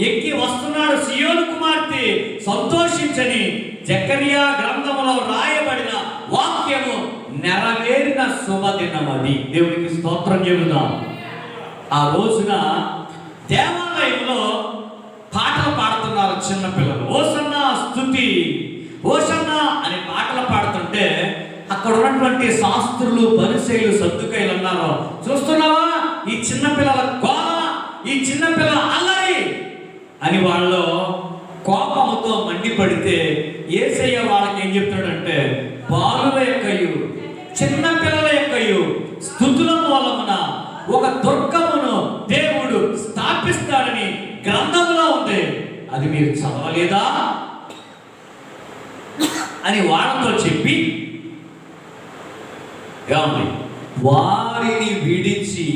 ఎక్కి వస్తున్నాడు, సియోను కుమార్తె సంతోషించని జకరియా గ్రంథములో రాయబడిన వాక్యము నెరవేరిన శుభదినమది. దేవునికి స్తోత్రం చెబుదాం. ఆ రోజున దేవాలయంలో పాటలు పాడుతున్నారు చిన్నపిల్లలు. హోసన్నా స్తుతి, హోసన్నా అని పాటలు పాడుతుంటే అక్కడ ఉన్నటువంటి శాస్త్రులు, పరిసయ్యులు, సద్దుకయ్యులు అన్నారు, చూస్తున్నావా ఈ చిన్నపిల్లల గోల, ఈ చిన్నపిల్లల అల్లరి అని వాళ్ళు కోపముతో మండిపడితే యేసయ్య వాళ్ళకి ఏం చెప్తాడంటే, బాలుల యొక్కయు చిన్నపిల్లల యొక్కయు స్తుతుల మూలమున ఒక దుర్గమును దేవుడు స్థాపిస్తాడని గ్రంథంలో ఉంది, అది మీరు చదవలేదా అని వాళ్ళతో చెప్పి వారిని విడిచి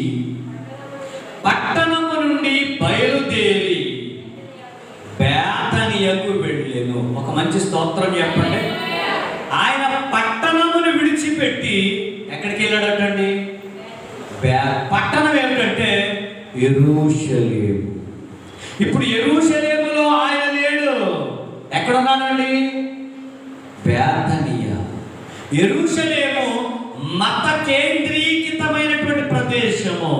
పట్టణము నుండి బయలుదేరి బేతనియకు వెళ్ళెను. ఒక మంచి స్తోత్రం చెప్పండి. ఆయన పట్టణమును విడిచిపెట్టి ఎక్కడికి వెళ్ళాడటండి? పట్టణం ఏమిటంటే యెరూషలేము. ఇప్పుడు యెరూషలేములో ఆయన లేడు. ఎక్కడున్నాడండి? బేతనియ. యెరూషలేము మత కేంద్రీకృతమైనటువంటి ప్రదేశము.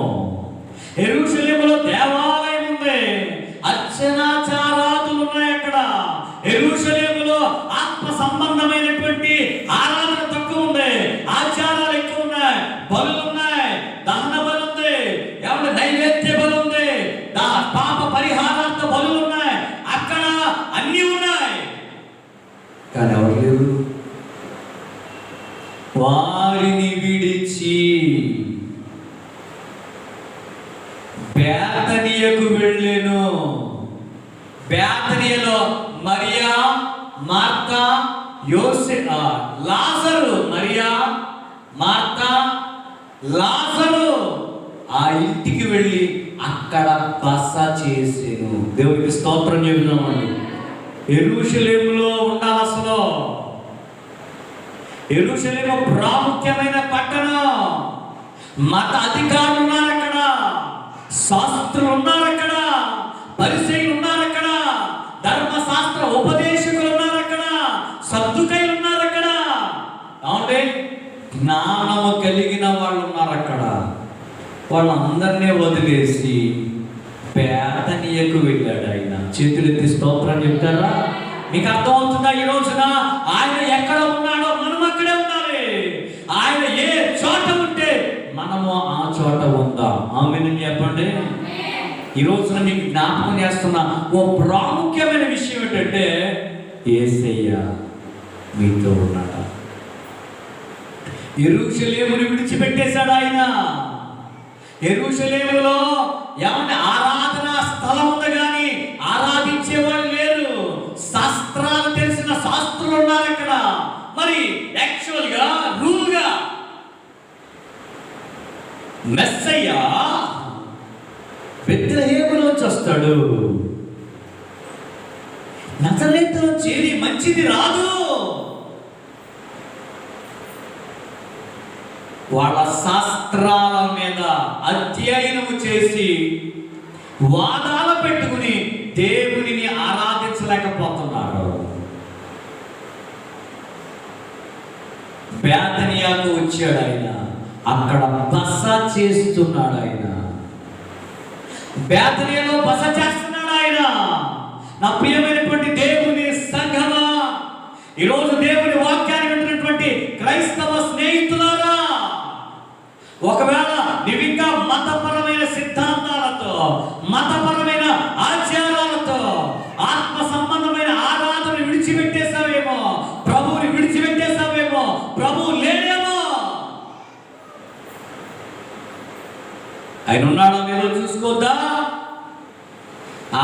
యెరూషలేములో దేవాలయం ఉంది, అర్చనాచారాదులు ఉన్నాయి అక్కడ. యెరూషలేములో ఆత్మ సంబంధమైనటువంటి ఆరాధన తక్కువ ఉంది, ఆచారాలు ఎక్కువ ఉన్నాయి, బలులు ఉన్నాయి, దహన బలు ఉంది, ఎవరి బేతనియకు వెళ్ళెను. బేతనియలో మరియా, మార్తా, లాజరు. మరియా, మార్తా, లాజరు ఆ ఇంటికి వెళ్ళి అక్కడ బస చేసెను. దేవుడికి స్తోత్రం చెబుదామండి. యెరూషలేములో ఉండాలి. అసలు యెరూషలేము ప్రాముఖ్యమైన పట్టణం. మత అధికారులు ఉన్నారు అక్కడ, శాస్త్రులు ఉన్నారు అక్కడ, పరిసయ్యులు ఉన్నారు అక్కడ, ధర్మశాస్త్ర ఉపదేశకులు ఉన్నారు అక్కడ, సద్దుకైలు ఉన్నారు అక్కడ, అవునండి, జ్ఞానము కలిగిన వాళ్ళు ఉన్నారు అక్కడ. వాళ్ళందరినీ వదిలేసి బేతనియకు వెళ్ళాడు ఆయన. చేతులెత్తి స్తోత్రం చెప్తారా? మీకు అర్థమవుతుందా? ఈ రోజున ఆయన ఎక్కడ ఉన్నాడో మనం అక్కడే ఉండాలి. ఆయన ఏ చోట ఉంటే మనము ఆ చోట ఉందాం. ఆమేన్ చెప్పండి. ఈ రోజున మీకు జ్ఞాపకం చేస్తున్న ఓ ప్రాముఖ్యమైన విషయం ఏంటంటే, యేసయ్య మీతో ఉన్నాడా? యెరూషలేమును విడిచిపెట్టేశాడు ఆయన. యెరూషలేములో ఏమంటే ఆరాధనా స్థలం ఉంది కానీ ఆరాధించేవాళ్ళు లేరు. శాస్త్రాలు తెలిసిన శాస్త్రులు ఉన్నారు అక్కడ. మరి యాక్చువల్ గా రూల్ గా మెస్సయ్య బెత్లెహేములోంచి వస్తాడు. నజరేతులో చేరి మంచిది రాదు. వాళ్ళ శాస్త్రాల మీద అధ్యయనము చేసి వాదాలు పెట్టుకుని దేవునిని ఆరాధించలేకపోతున్నారు. బేతనియాకు వచ్చాడు ఆయన. అక్కడ బస చేస్తున్నాడు ఆయన. బేతనియాలో బస చేస్తున్నాడు ఆయన. నా ప్రియమైనటువంటి దేవుని సంఘమా, ఈరోజు దేవుని వాక్యాన్ని వింటున్నటువంటి క్రైస్తవ స్నేహితులారా, ఒకవేళ నువ్వు ఇంకా మతపరమైన సిద్ధాంతాలతో, మతపరమైన ఆచారాలతో, ఆత్మ సంబంధమైన ఆరాధన విడిచిపెట్టేశావేమో, ప్రభువుని విడిచిపెట్టేశావేమో, ప్రభువు లేడేమో. ఆయన ఉన్నాడో మీరు చూసుకోద్దా?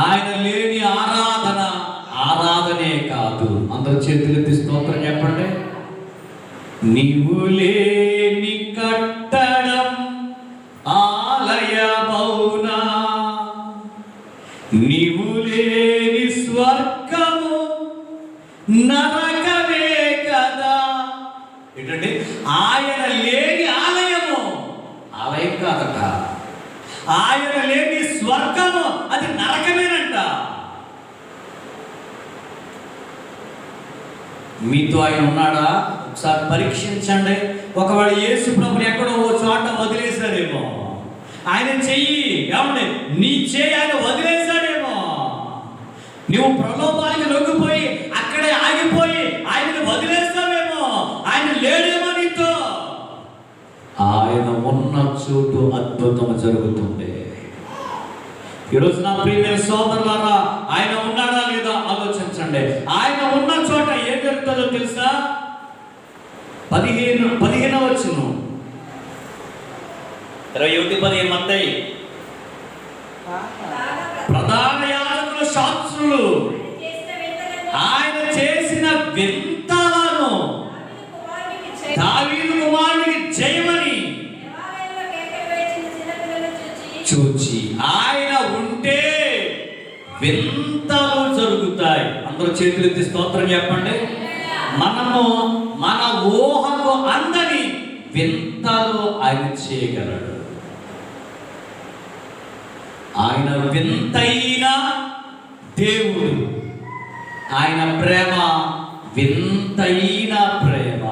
ఆయన లేని ఆరాధన ఆరాధనే కాదు. అందరూ చేతులెత్తి స్తోత్రం చెప్పండి. నీవు లేని కట్టడం ఆలయమౌనా, నీవు లేని స్వర్గము నరకమే కదా. ఏంటంటే ఆయన లేని ఆలయము ఆలయం కాదట. ఆయన లేని స్వర్గము అది నరకమేనంట. మీతో ఆయన ఉన్నాడా? ఒకసారి పరీక్షించండి. ఒకవేళ యేసు ప్రభుని ఎక్కడో ఓ చోట వదిలేశాడేమో, ఆయన చెయ్యి ఏమండి నీ చెయ్యి ఆయన వదిలేశాడేమో, నువ్వు ప్రలోభానికి లొంగిపోయి అక్కడే ఆగిపోయి ఆయనను వదిలేస్తావేమో, ఆయన లేడేమో నీతో. ఆయన ఉన్న చోటు అద్భుతం జరుగుతుంది. ఈరోజు నా ప్రియమైన సోదరులారా, ఆయన ఉన్నాడా లేదా ఆలోచించండి. ఆయన ఉన్న చోట ఏం జరుగుతుందో తెలుసా? 15వ వచనం, 21:15 మత్తయి. ప్రధాన యాజకులు, శాస్త్రులు ఆయన చేసిన వింతలను దావీదు కుమారునికి జయమని చూచి ఆయన ఉంటే వింతలు జరుగుతాయి. అందరూ చేతులెత్తి స్తోత్రం చెప్పండి. మనము మన ఊహకు అందని వింతలు ఆయన చేయగలడు. ఆయన వింతైన దేవుడు. ఆయన ప్రేమ వింతైన ప్రేమ.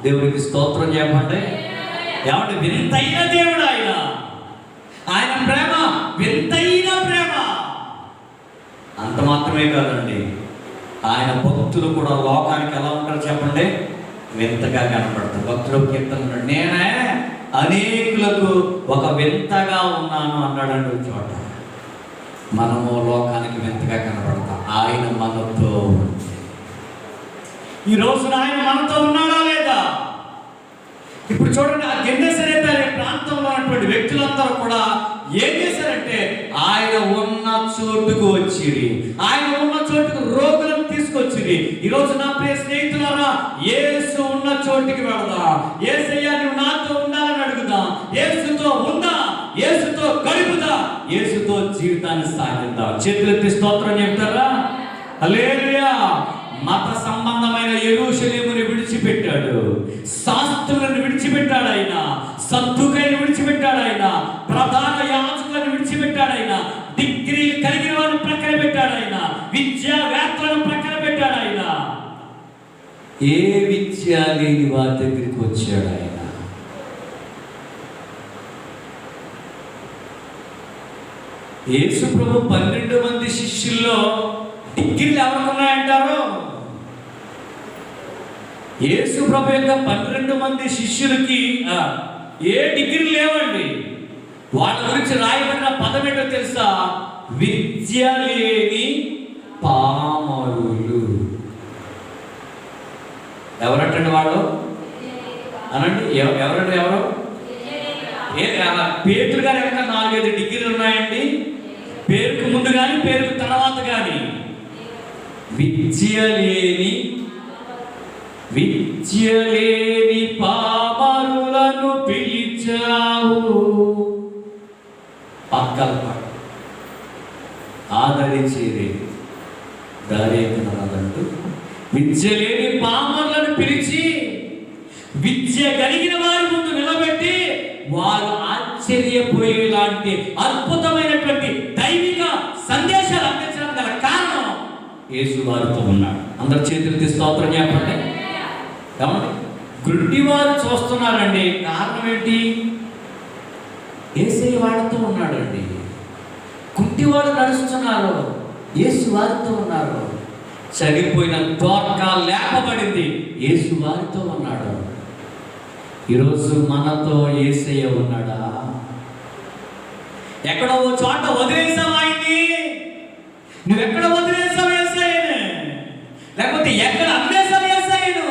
దేవుడికి స్తోత్రం చెప్పండి. ఏమంటే వింతైన దేవుడు ఆయన. ఆయన ప్రేమ వింతైన ప్రేమ. అంత మాత్రమే కాదండి, ఆయన భక్తులు కూడా లోకానికి ఎలా ఉంటారు చెప్పండి? వింతగా కనపడతారు. భక్తులు కీర్తన, నేనే అనేకులకు ఒక వింతగా ఉన్నాను అన్నాడండి ఒక చోట. మనము లోకానికి వింతగా కనపడతాం. ఆయన మనతో ఈ రోజున ఆయన మనతో ఉన్నాడా లేదా? ఇప్పుడు చూడండి, ఆ గెన్నెసరేత అనే ప్రాంతంలో ఉన్నటువంటి వ్యక్తులందరూ కూడా ఏం చేశారంటే ఆయన ఉన్న చోటుకు వచ్చిరి. ఆయన ఉన్న చోటుకు రోగులను తీసుకొచ్చిరి. ఈరోజు నా ప్రియ స్నేహితులారా, యేసు ఉన్న చోటుకి వెళదాం. యేసయ్యా నువ్వు నాతో ఉండాలని అడుగుదాం. యేసుతో ఉందా, యేసుతో గడుపుదా, యేసుతో జీవితాన్ని సాగిద్దాం. చేతులెత్తి స్తోత్రం చెప్తారా? హల్లెలూయా. మత సంబంధమైన యెరూషలేముని విడిచిపెట్టాడు, శాస్త్రులను విడిచిపెట్టాడు ఆయన, సద్దుకైని విడిచిపెట్టాడు ఆయన, ప్రధాన యాజకులను విడిచిపెట్టాడు ఆయన, డిగ్రీలు కలిగిన వారిని ప్రక్కన పెట్టాడు ఆయన, విద్యావేత్తలను ప్రక్కన పెట్టాడు ఆయన, ఏ విద్య లేని వారి దగ్గరికి వచ్చాడు ఆయన. యేసు ప్రభు 12 మంది శిష్యుల్లో డిగ్రీలు ఎవరికి ఉన్నాయంటారు? యేసు ప్రభు యొక్క 12 మంది శిష్యులకి ఏ డిగ్రీ లేవండి. వాళ్ళ గురించి రాయబడిన పదం ఏంటో తెలుసా? విద్య లేని పామరులు. ఎవరంటండి వాళ్ళు? అనండి, ఎవరండి? ఎవరు? పేతురు గారు ఎవరికైనా 4-5 డిగ్రీలు ఉన్నాయండి. పేరుకు ముందు కానీ పేరుకు తర్వాత కానీ. విద్య లేని పామరులను పిలిచావు. పక్కల ఆదరించేది దారేకంటూ విద్య లేని పామరులను పిలిచి విద్య కలిగిన వారి ముందు నిలబెట్టి వారు ఆశ్చర్యపోయేలాంటి అద్భుతమైనటువంటి దైవిక సందేశాలు అందించడానికి గల కారణం యేసు వారితో ఉన్నాడు. అందరి చేతులెత్తి స్తోత్రం చెప్పండి. ఏమండి? గుడ్డి వారు చూస్తున్నారండి. కారణం ఏంటి? యేసయ్య వారితో ఉన్నాడండి. కుంటివాడు నడుస్తున్నారు, యేసు వారితో ఉన్నారు. చనిపోయిన తోక లేపబడింది, యేసు వారితో ఉన్నాడు. ఈరోజు మనతో యేసయ్య ఉన్నాడా? ఎక్కడో ఓ చోట వదిలేసావా ఆయన్ని? నువ్వెక్కడ వదిలేసావు యేసయ్యని? లేకపోతే ఎక్కడ అమ్మేసావు యేసయ్యను?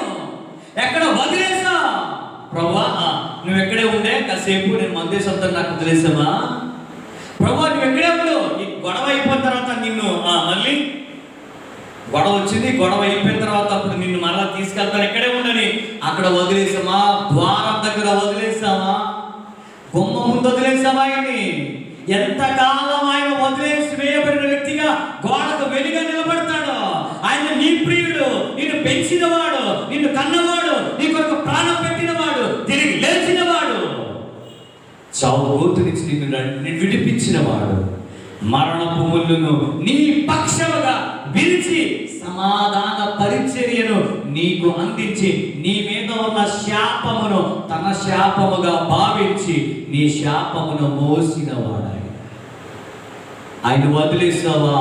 ఎక్కడ వదిలేసా? ప్రభువా నువ్వు ఎక్కడే ఉండే కాసేపు నేను మందేశంతో నాకు వదిలేసామా? ప్రభువా నువ్వు ఎక్కడే ఉండు, ఈ గొడవ అయిపోయిన తర్వాత నిన్ను మళ్ళీ గొడవ వచ్చింది, గొడవ అయిపోయిన తర్వాత అప్పుడు నిన్ను మరలా తీసుకెళ్తాను, ఎక్కడే ఉండని అక్కడ వదిలేసామా? ద్వారం దగ్గర వదిలేసామా? గుమ్మ ముందు వదిలేసామా? ఆయన్ని ఎంతకాలం ఆయన వదిలేసి వేయబడిన వ్యక్తిగా గోడకు వెలుగా నిలబడతాడు. ఆయన నీ ప్రియుడు, నిన్ను పెంచినవాడు, నిన్ను కన్నవాడు, నీ కొరకు ప్రాణం పెట్టినవాడు, తిరిగి లేచినవాడు, చావు గోతు నుంచి నిన్ను విడిపించినవాడు, మరణపు ముళ్ళును నీ పక్షముగా విరిచి సమాధాన పరిచర్యను నీకు అందించి నీ మీద ఉన్న శాపమును తన శాపముగా భావించి నీ శాపమును మోసినవాడు ఆయన. వదిలేసావా?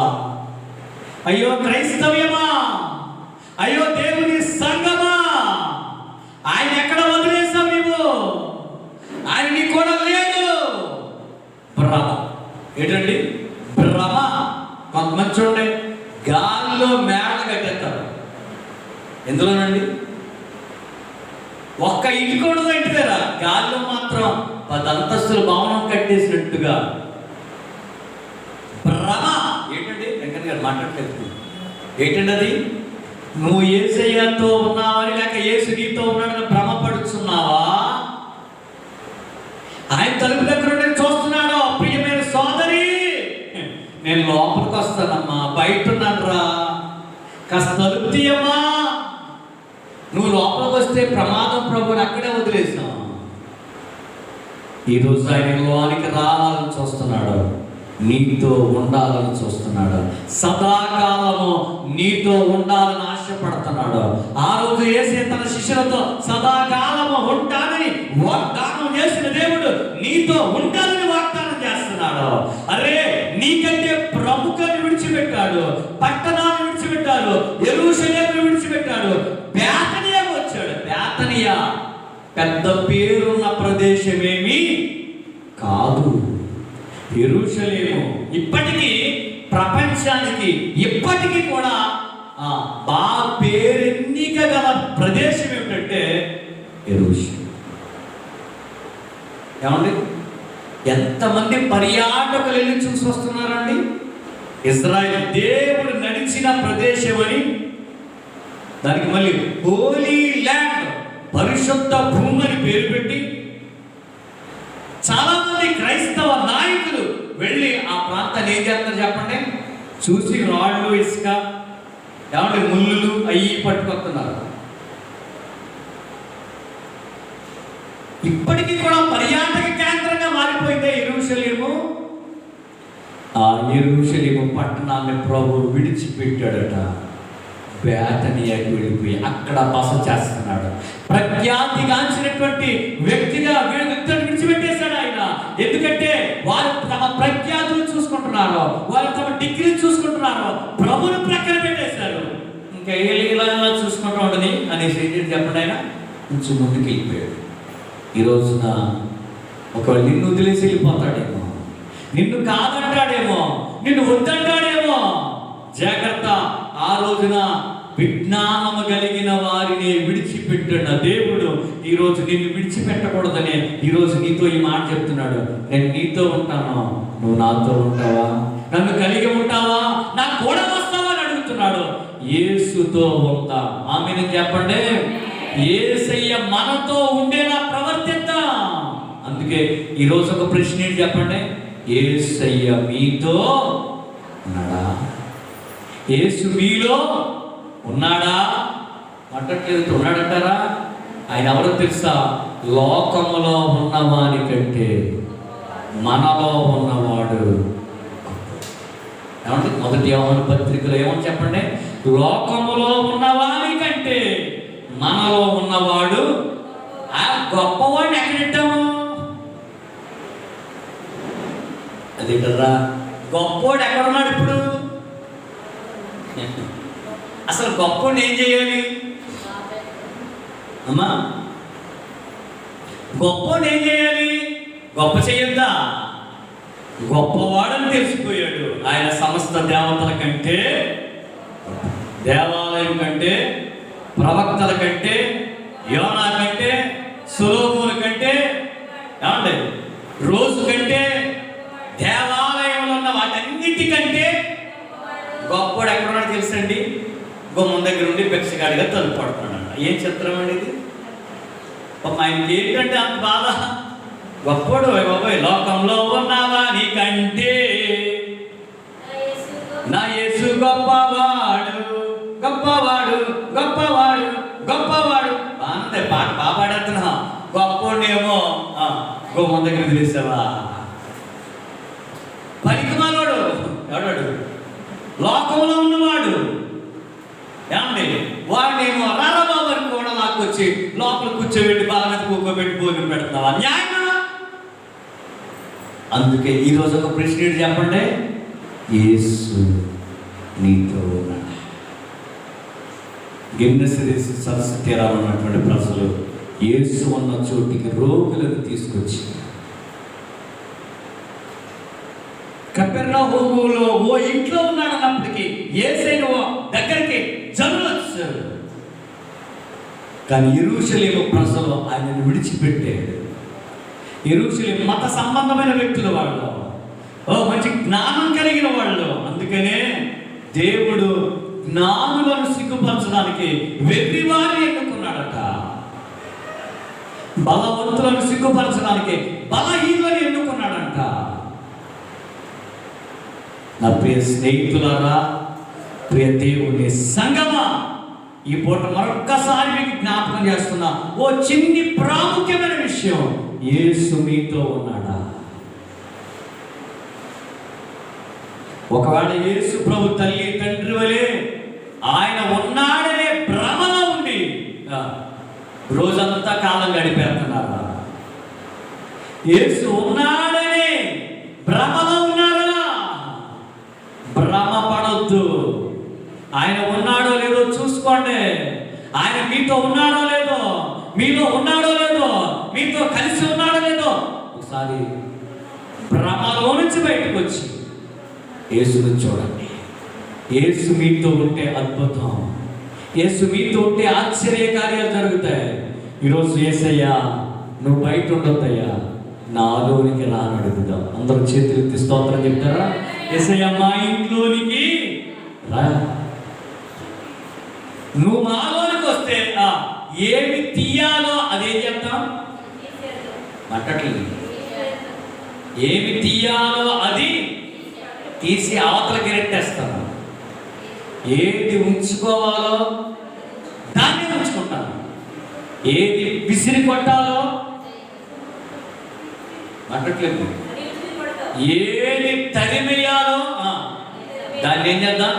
అయ్యో క్రైస్తవ్యమా, అయ్యో దేవుని సంఘమా, ఆయన ఎక్కడ వదిలేసావు నీవు? ఆయన నీ కూడా లేడు. భ్రమ ఏంటండి? భ్రమ. కొంతమంది చూడండి, గాల్లో మేడ కట్టేస్తారు. ఎందులోనండి? ఒక్క ఇంటి కూడా ఇంటి దగ్గర గాల్లో మాత్రం 10 అంతస్తుల భవనం కట్టేసినట్టుగా భ్రమ. ఏంటండి? వెంకన్న గారు మాట్లాడలేదు. ఏంటండి అది? నువ్వు యేసయ్యతో ఉన్నావని లేక యేసు నీతో ఉన్నాడని భ్రమపడుచున్నావా? ఆయన తలుపు దగ్గర నేను చూస్తున్నాడు. ప్రియమైన సోదరి, నేను లోపలికి వస్తానమ్మా, బయట ఉన్నాను రా, కాస్త తలుపు తీయమ్మా. నువ్వు లోపలికి వస్తే ప్రమాదం ప్రభుని అక్కడే వదిలేసావు. ఈరోజు ఆయన లోనికి రావాలని చూస్తున్నాడు, నీతో ఉండాలని చూస్తున్నాడు, సదాకాలము నీతో ఉండాలని ఆశపడుతున్నాడు. ఆ రోజు యేసయ్య తన శిష్యులతో సదాకాలము ఉంటానని వాగ్దానం చేసిన దేవుడు నీతో ఉండాలని వాగ్దానం చేస్తున్నాడు. అరే నీకంటే ప్రముఖాన్ని విడిచిపెట్టాడు, పట్టణాన్ని విడిచిపెట్టాడు, యెరూషలేమును విడిచిపెట్టాడు, బేతనియా వచ్చాడు. బేతనియా పెద్ద పేరున్న ప్రదేశమేమీ కాదు. యెరూషలేము ఇప్పటికీ ప్రపంచానికి ఇప్పటికీ కూడా బాగా పేరెన్నిక గల ప్రదేశం ఏమిటంటే యెరూషలేము. ఏమండి, ఎంతమంది పర్యాటకులు వెళ్ళి చూసి వస్తున్నారండి? ఇజ్రాయెల్ దేవుడు నడిచిన ప్రదేశం అని, దానికి మళ్ళీ హోలీ ల్యాండ్, పరిశుద్ధ భూమి అని పేరు పెట్టి చాలా మంది క్రైస్తవ నాయకులు వెళ్ళి ఆ ప్రాంతాన్ని ఏం చేస్తారు చెప్పండి? చూసి రాళ్ళు, ఇసుక, ఏమంటే ముళ్ళు అయ్యి పట్టుకొస్తున్నారు. ఇప్పటికీ కూడా పర్యాటక కేంద్రంగా మారిపోయిందే యెరూషలేము. ఆ యెరూషలేము పట్టణాన్ని ప్రభువు విడిచిపెట్టాడట, బేతనియాకి వెళ్ళిపోయి అక్కడ బస చేస్తున్నాడు. ప్రఖ్యాతిగాంచినటువంటి వ్యక్తిని విడిచిపెట్టేశాడు ఆయన. ఎందుకంటే వారు తమ ప్రఖ్యాతులు చూసుకుంటున్నారు, వారు తమ డిగ్రీ చూసుకుంటున్నారు, ప్రభుని ప్రక్కన పెట్టేశారు. ఇంకా ఇలా చూసుకుంటూ ఉండని అనేసి ఏంటి చెప్పండి, ఆయన కొంచెం ముందుకు వెళ్ళిపోయాడు. ఈ రోజున ఒకవేళ నిన్ను వదిలేసి వెళ్ళిపోతాడేమో, నిన్ను కాదంటాడేమో, నిన్ను వద్దంటాడేమో. జాగ్రత్త. ఆ రోజున విజ్ఞానము కలిగిన వారిని విడిచిపెట్టిన దేవుడు ఈరోజు నిన్ను విడిచిపెట్టకూడదనే ఈరోజు నీతో ఈ మాట చెప్తున్నాడు. నేను నీతో ఉంటాను, నువ్వు నాతో ఉంటావా? నన్ను కలిగి ఉంటావా? నా కూడా వస్తావా అని అడుగుతున్నాడు. యేసుతో ఉంటా. ఆమెను చెప్పండి. యేసయ్య మనతో ఉండేలా ప్రవర్తిద్దాం. అందుకే ఈరోజు ఒక ప్రశ్న ఏంటి చెప్పండి? యేసయ్య మీతో ఉన్నాడా? యేసు మీలో ఉన్నాడా? అంటట్లేదు, ఉన్నాడంటారా? ఆయన ఎవరో తెలుసా? లోకములో ఉన్నవాని కంటే మనలో ఉన్నవాడు. ఏమంటే మొదటి యోహాను పత్రికలో ఏమని చెప్పండి? లోకములో ఉన్నవాని కంటే మనలో ఉన్నవాడు. ఆ గొప్పవాడిని ఎక్కడెట్టాము? అదే కదా, గొప్పవాడు ఎక్కడున్నాడు ఇప్పుడు? అసలు గొప్పవాడిని ఏం చేయాలి అమ్మా? గొప్పవాడిని ఏం చేయాలి? గొప్ప చేయొద్దా? గొప్పవాడని తెలిసిపోయాడు. ఆయన సమస్త దేవతల కంటే, దేవాలయం కంటే, ప్రవక్తల కంటే, యోనా కంటే, సొలొమోన కంటే, ఏమండి రోజు కంటే, దేవాలయంలో ఉన్న వాటన్నిటికంటే గొప్పవాడు ఎక్కడున్నాడు తెలుసండి? గుమ్మం దగ్గర ఉండి భిక్షగాడిగా తలుపు పడుతున్నాడు. ఏం చిత్రం అండి ఇది? ఆయనకి ఏంటంటే అంత బాధ. గొప్పవాడు బాబాయ్, లోకంలో ఉన్నావా నీకంటే నా యేసు గొప్పవాడు, గొప్పవాడు, గొప్పవాడు, గొప్పవాడు. బాగుంది పాట, బాగా పాడేస్తున్నా. గొప్పవాడేమో గుమ్మం దగ్గర తెలిసావా? పనికి మానవాడు ఎవడాడు? లోకంలో ఉన్నవాడు. ఏమండి వాడినేమో రారాబాబు కూడా నాకు వచ్చి లోపల కూర్చోబెట్టి బాగా కూకోబెట్టి భోజనం పెడుతున్నావా? న్యాయమా? అందుకే ఈరోజు ఒక ప్రశ్న చెప్పండి. యేసు నీతో ఉన్నాడు. గిన్నెస్ సరస్సు తీరాలు ఉన్నటువంటి ప్రజలు యేసు ఉన్న చోటికి రోగులను తీసుకొచ్చి కపెర్నహూములో ఓ ఇంట్లో ఉన్నాడు అన్నప్పటికీ యేసయ్య దగ్గరికి జనులు వచ్చారు. కానీ యెరూషలేము ప్రజలు ఆయనను విడిచిపెట్టాడు. యెరూషలేము మత సంబంధమైన వ్యక్తుల వాళ్ళు, మంచి జ్ఞానం కలిగిన వాళ్ళు. అందుకనే దేవుడు జ్ఞానులను సిగ్గుపరచడానికి వెర్రివారిని ఎన్నుకున్నాడట. బలవంతులను సిగ్గుపరచడానికి బలహీనులను ఎన్నుకున్నాడంట. నా ప్రియ స్నేహితులారా, ప్రియ దేవుని సంగమా, ఈ పూట మరొక్కసారి మీకు జ్ఞాపకం చేస్తున్నా ఓ చిన్ని ప్రాముఖ్యమైన విషయం. యేసు మీతో ఉన్నాడా? ఒకవేళ యేసు ప్రభు తల్లి తండ్రి వలె ఆయన ఉన్నాడనే భ్రమలో ఉండి రోజంతా కాలం గడిపేస్తున్నారా? యేసు ఉన్నాడనే భ్రమలో ఉన్నారా? భ్రమపడొద్దు. ఆయన ఉన్నాడో లేదో చూసుకోండి. ఆయన మీతో ఉన్నాడో లేదో, మీలో ఉన్నాడో లేదో, మీతో కలిసి ఉన్నాడో లేదో ఒకసారి భ్రమలో నుంచి బయటకు వచ్చి యేసును చూడండి. యేసు మీతో ఉంటే అద్భుతం, యేసు మీతో ఉంటే ఆశ్చర్య కార్యాలు జరుగుతాయి. ఈరోజు యేసయ్యా నువ్వు బయట ఉండొద్దయ్యా, నాలోనికి రానడుగుదాం. అందరూ చేతులు ఎత్తి స్తోత్రం చెప్తారా? యేసయ్య మా ఇంట్లోనికి రా. నువ్వు మాలోనికి వస్తే ఏమి తీయాలో అదేం చెప్తాం? మాట్లాడలేదు. ఏమి తీయాలో అది తీసి అవతలకి రెట్టేస్తాను. ఏది ఉంచుకోవాలో దాన్ని ఉంచుకుంటాను. ఏది విసిరి కొట్టాలో మాట్లాడలేదు. ఏది తరిమేయాలో దాన్ని ఏం చేద్దాం?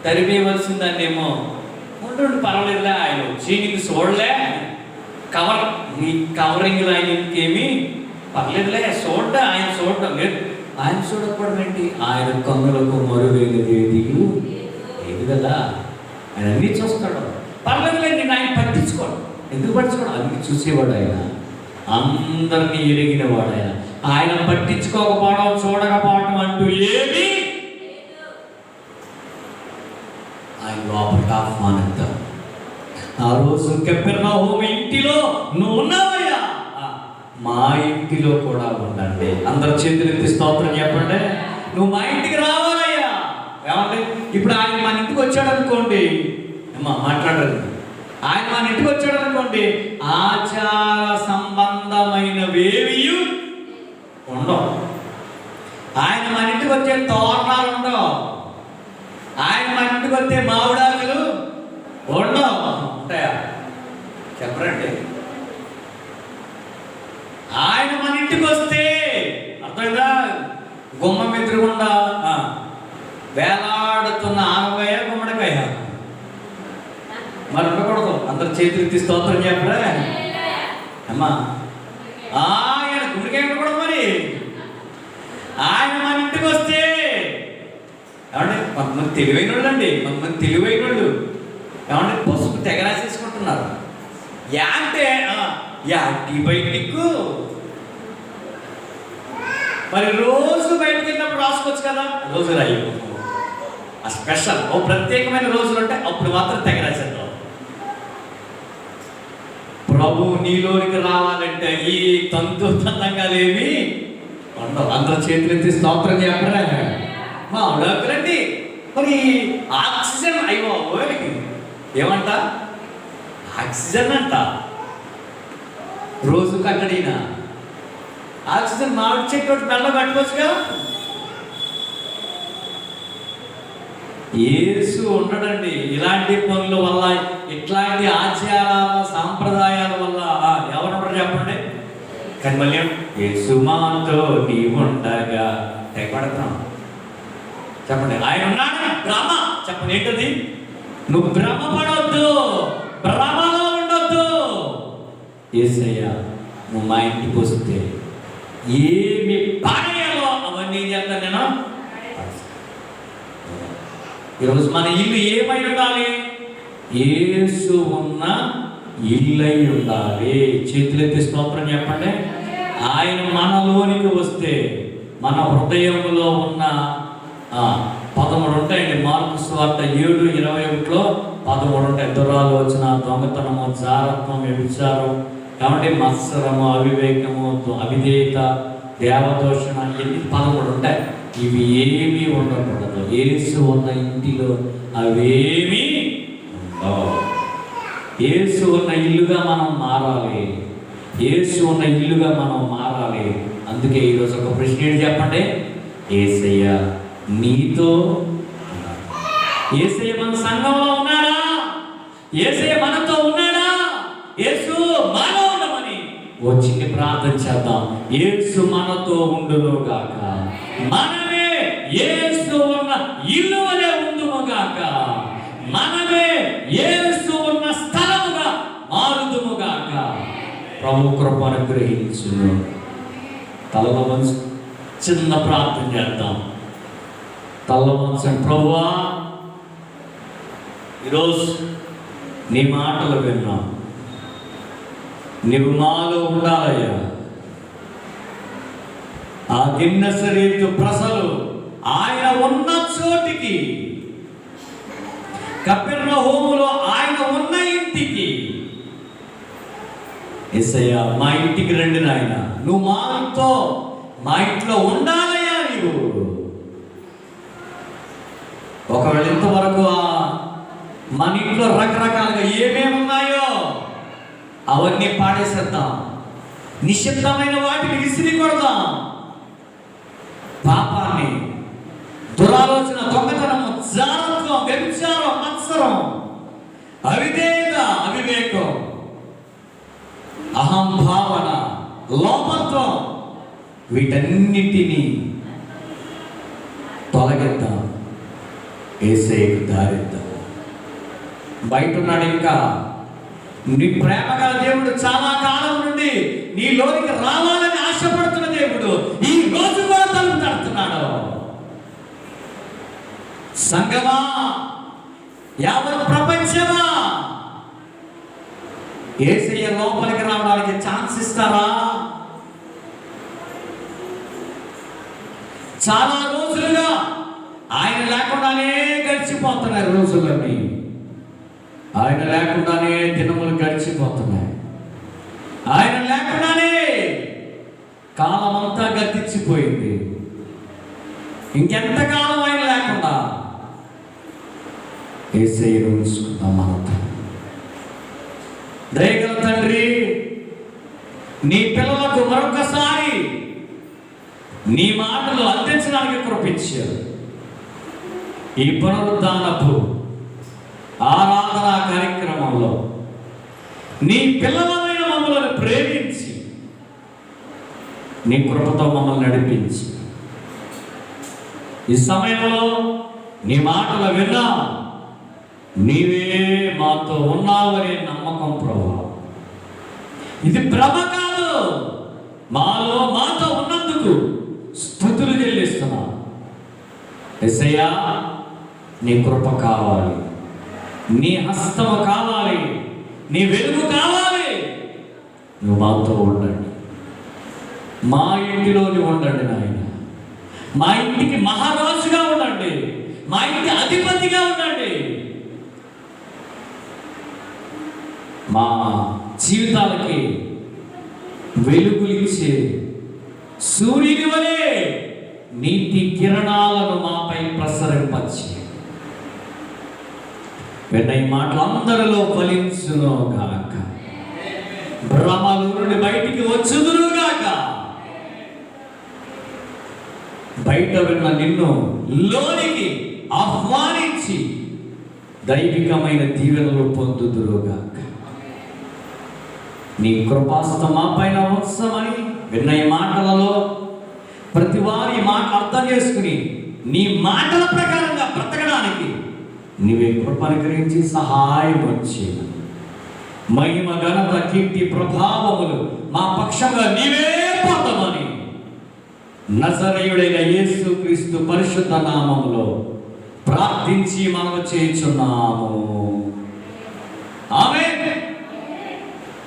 తరిమేయవలసిన దాన్ని ఏమో ఉండు పర్వాలేదులే, ఆయన వచ్చి నీకు చూడలే, నీ కవరింగ్లో ఆయన ఇంకేమి పర్లేదులే, ఆయన చూడటం లేదు. ఆయన చూడకపోవడం ఏంటి? ఆయన కన్నులకు మరువేది లేదు కదా, ఆయన అన్నీ చూస్తాడు. పర్లేదులే, నేను ఆయన పట్టించుకోడు. ఎందుకు పట్టించుకోడు? అన్ని చూసేవాడు ఆయన, అందరినీ ఎరిగినవాడు ఆయన. ఆయన పట్టించుకోకపోవడం, చూడకపోవడం అంటూ ఏమీ ఆయన లోపలికి ఆహ్వానిద్దాం. ఆ రోజు కపెర్నహూము ఇంటిలో నువ్వు ఉన్నావయ్యా, మా ఇంటిలో కూడా ఉండండి. అందరు చేతులు ఎత్తి స్తోత్రం చెప్పండి. నువ్వు మా ఇంటికి రావాలయ్యా. ఏమండి, ఇప్పుడు ఆయన మన ఇంటికి వచ్చాడు అనుకోండి, మాట్లాడాలి. ఆయన మన ఇంటికి వచ్చాడు అనుకోండి, ఆచార సంబంధమైనవేవి ఉండవు. ఆయన మన ఇంటికి వచ్చే తోరణాలు ఉండవు. ఆయన మన ఇంటికి వస్తే మామిడాకులు ఉండవు. ఉంటాయా? చెప్పరండి. ఆయన మన ఇంటికి వస్తే అర్థమైందా? గుమ్మం ఎదురుగుండా వేలాడుతున్న ఆనపకాయ, గుమ్మడికాయ మరి ఉండకూడదు. అందరు చేతులు స్తోత్రం చెప్పరా అమ్మా? ఆయన గుమ్మడికాయ ఉండకూడదు. మరి ఆయన మన ఇంటికి వస్తే ఏమంటే కొంతమంది తెలివైన వాళ్ళు అండి, కొంతమంది తెలివైన వాళ్ళు ఏమంటే పసుపు తెగ రాసేసుకుంటున్నారు. అంటే యాంటీబయాటిక్ మరి రోజు బయటకు వెళ్ళినప్పుడు రాసుకోవచ్చు కదా. రోజు రాయి ఆ స్పెషల్ ఓ ప్రత్యేకమైన రోజులు అంటే అప్పుడు మాత్రం తెగ రాసేద్దాం. ప్రభు నీలోనికి రావాలంటే ఈ తంతుతంగాలేమి ఉండవు. అందరూ చేతులు ఎత్తి స్తోత్రం చెప్పరా? మా ఉడాకులండి. మరి ఆక్సిజన్ అయ్యో ఏమంట? ఆక్సిజన్ అంట. రోజు కట్టడినా ఆక్సిజన్ మామిడి చెట్టు మెల్ల కట్టుకోవచ్చుగా. యేసు ఉండడండి. ఇలాంటి పనుల వల్ల, ఇట్లాంటి ఆచారాల సాంప్రదాయాల వల్ల ఎవరుంటారు చెప్పండి? కానీ మళ్ళీ యేసు మాతో నీ ఉండగా తెగపడతాం చెప్పండి. ఆయన ఉన్నాడు. భ్రమ చెప్పండి ఏంటది? నువ్వు భ్రమపడొద్దు, భ్రమలో ఉండొద్దు. యేసయ్య నువ్వు మా ఇంటికి వస్తే ఏమి పాడేయాలో అవన్నీ చెప్తాను నేను. ఈరోజు మన ఇల్లు ఏమై ఉండాలి? యేసు ఉన్న ఇల్లై ఉండాలి. చేతులెత్తి స్తోత్రం చెప్పండి. ఆయన మనలోనికి వస్తే మన హృదయంలో ఉన్న 13 ఉంటాయండి. మార్కు సువార్త 7:21లో 13 ఉంటాయి. దురాలోచన, దొంగతనము, జారత్వం, వ్యభిచారం, కాబట్టి మత్సరము, అవివేకము, అవిధేయత, దేవదోషణ, ఇవన్నీ 13 ఉంటాయి. ఇవి ఏమీ ఉండకూడదు. యేసు ఉన్న ఇంటిలో అవేమీ ఉండవు. యేసు ఉన్న ఇల్లుగా మనం మారాలి. యేసు ఉన్న ఇల్లుగా మనం మారాలి. అందుకే ఈరోజు ఒక ప్రశ్న ఏంటి చెప్పండి? యేసయ్య నీతో, యేసయ్య మన సంఘంలో ఉన్నాడా? యేసయ్య మనతో ఉన్నాడా? యేసు మనలో ఉండమని ఓ చిన్ని ప్రార్థన చేద్దాం. యేసు మనతో ఉండును గాక. మనమే యేసు ఉన్న ఇల్లు వలె ఉందుము గాక. మనమే యేసు ఉన్న స్థలముగా మారుదుము గాక. ప్రభు కృప అనుగ్రహించును. తలలో మనసు చిన్న ప్రార్థన చేద్దాం. తలలో మనసు ప్రభువా, ఈరోజు నీ మాటలు విన్నాం. నీవు మాలో ఉండాలయ్యా. ఆ గిన్నెసరీతు ప్రజలు ఆయన ఉన్న చోటికి, కపెర్నహూములో ఆయన ఉన్న ఇంటికి, యేసయ్య మా ఇంటికి రండి నాయన, నువ్వు మా ఇంట్లో ఉండాలయ్యా నీవు. ఒకవేళ ఇంతవరకు మన ఇంట్లో రకరకాలుగా ఏమేమి ఉన్నాయో అవన్నీ పాడేసేద్దాం, నిశ్శబ్దమైన వాటిని విసిరి కొడదాం. పాపాన్ని, దురాలోచన, దొంగతనము, జారత్వం, వ్యభిచారం, మత్సరం, అవిధేయత, అవివేకం, అహంభావన, లోపత్వం, వీటన్నిటినీ తొలగిద్దాం, యేసయ్యకు దారిద్దాం. బయట ఉన్నాడు ఇంకా. నీ ప్రేమ గల దేవుడు చాలా కాలం నుండి నీలోనికి రావాలని ఆశపడుతున్న దేవుడు ఈ రోజు కూడా తలుపు తడుతున్నాడు. సంగమా, యావత్ ప్రపంచమా, యేసయ్య లోపలికి రావడానికి ఛాన్స్ ఇస్తారా? చాలా రోజులుగా ఆయన లేకుండానే గడిచిపోతున్నాయి రోజులన్నీ. ఆయన లేకుండానే దినములు గడిచిపోతున్నాయి. ఆయన లేకుండానే కాలం అంతా గతించిపోయింది. ఇంకెంతకాలం ఆయన లేకుండా? యేసయ్యను ఉంచుకుందాం మనతో. దయగల తండ్రి, నీ పిల్లలకు మరొకసారి నీ మాటలు అందించడానికి కృపించారు. ఈ పునరుద్ధానపు ఆరాధన కార్యక్రమంలో నీ పిల్లలమైన మమ్మల్ని ప్రేమించి నీ కృపతో మమ్మల్ని నడిపించి ఈ సమయంలో నీ మాటలు విన్నా నీవే మాతో ఉన్నావనే నమ్మకం ప్రభువా. ఇది భ్రమ కాదు, మాతో ఉన్నందుకు స్తుతులు చెల్లిస్తున్నా. యేసయ్యా, నీ కృప కావాలి, నీ హస్తము కావాలి, నీ వెలుగు కావాలి. నువ్వు మాతో ఉండండి, మా ఇంటిలోని ఉండండి నాయన. మా ఇంటికి మహారాజుగా ఉండండి, మా ఇంటి అధిపతిగా ఉండండి. మా జీవితాలకి వెలుగులిచ్చే సూర్యుని వలె నీటి కిరణాలను మాపై ప్రసరింపచ్చి విన్న ఈ మాటలు అందరిలో ఫలించును గాక. భ్రమల నుండి బయటికి వచ్చుదురు గాక. బయట విన్న నిన్ను లోనికి ఆహ్వానించి దైవికమైన దీవెనలు పొందుదురు గాక. నీ కృపాస్తం మా పైన ఉంచమని విన్న ఈ మాటలలో ప్రతి వారి మాట అర్థం చేసుకుని నీ మాటల ప్రకారంగా బ్రతకడానికి నీవే కృపను గురించి సహాయం వచ్చి మహిమ, ఘనత, కీర్తి, ప్రభావములు మా పక్షంగా నీవే పొందమని నజరేయుడైన యేసుక్రీస్తు పరిశుద్ధ నామములో ప్రార్థించి మనము చేయుచున్నాము. ఆమేన్.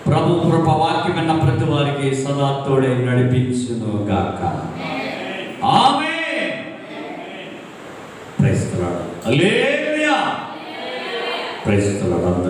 ప్రభు కృప వాక్యం విన్న ప్రతి వారికి సదా తోడే నడిపించును గాక. Amen. Praise the Lord. Hallelujah. Praise the lord.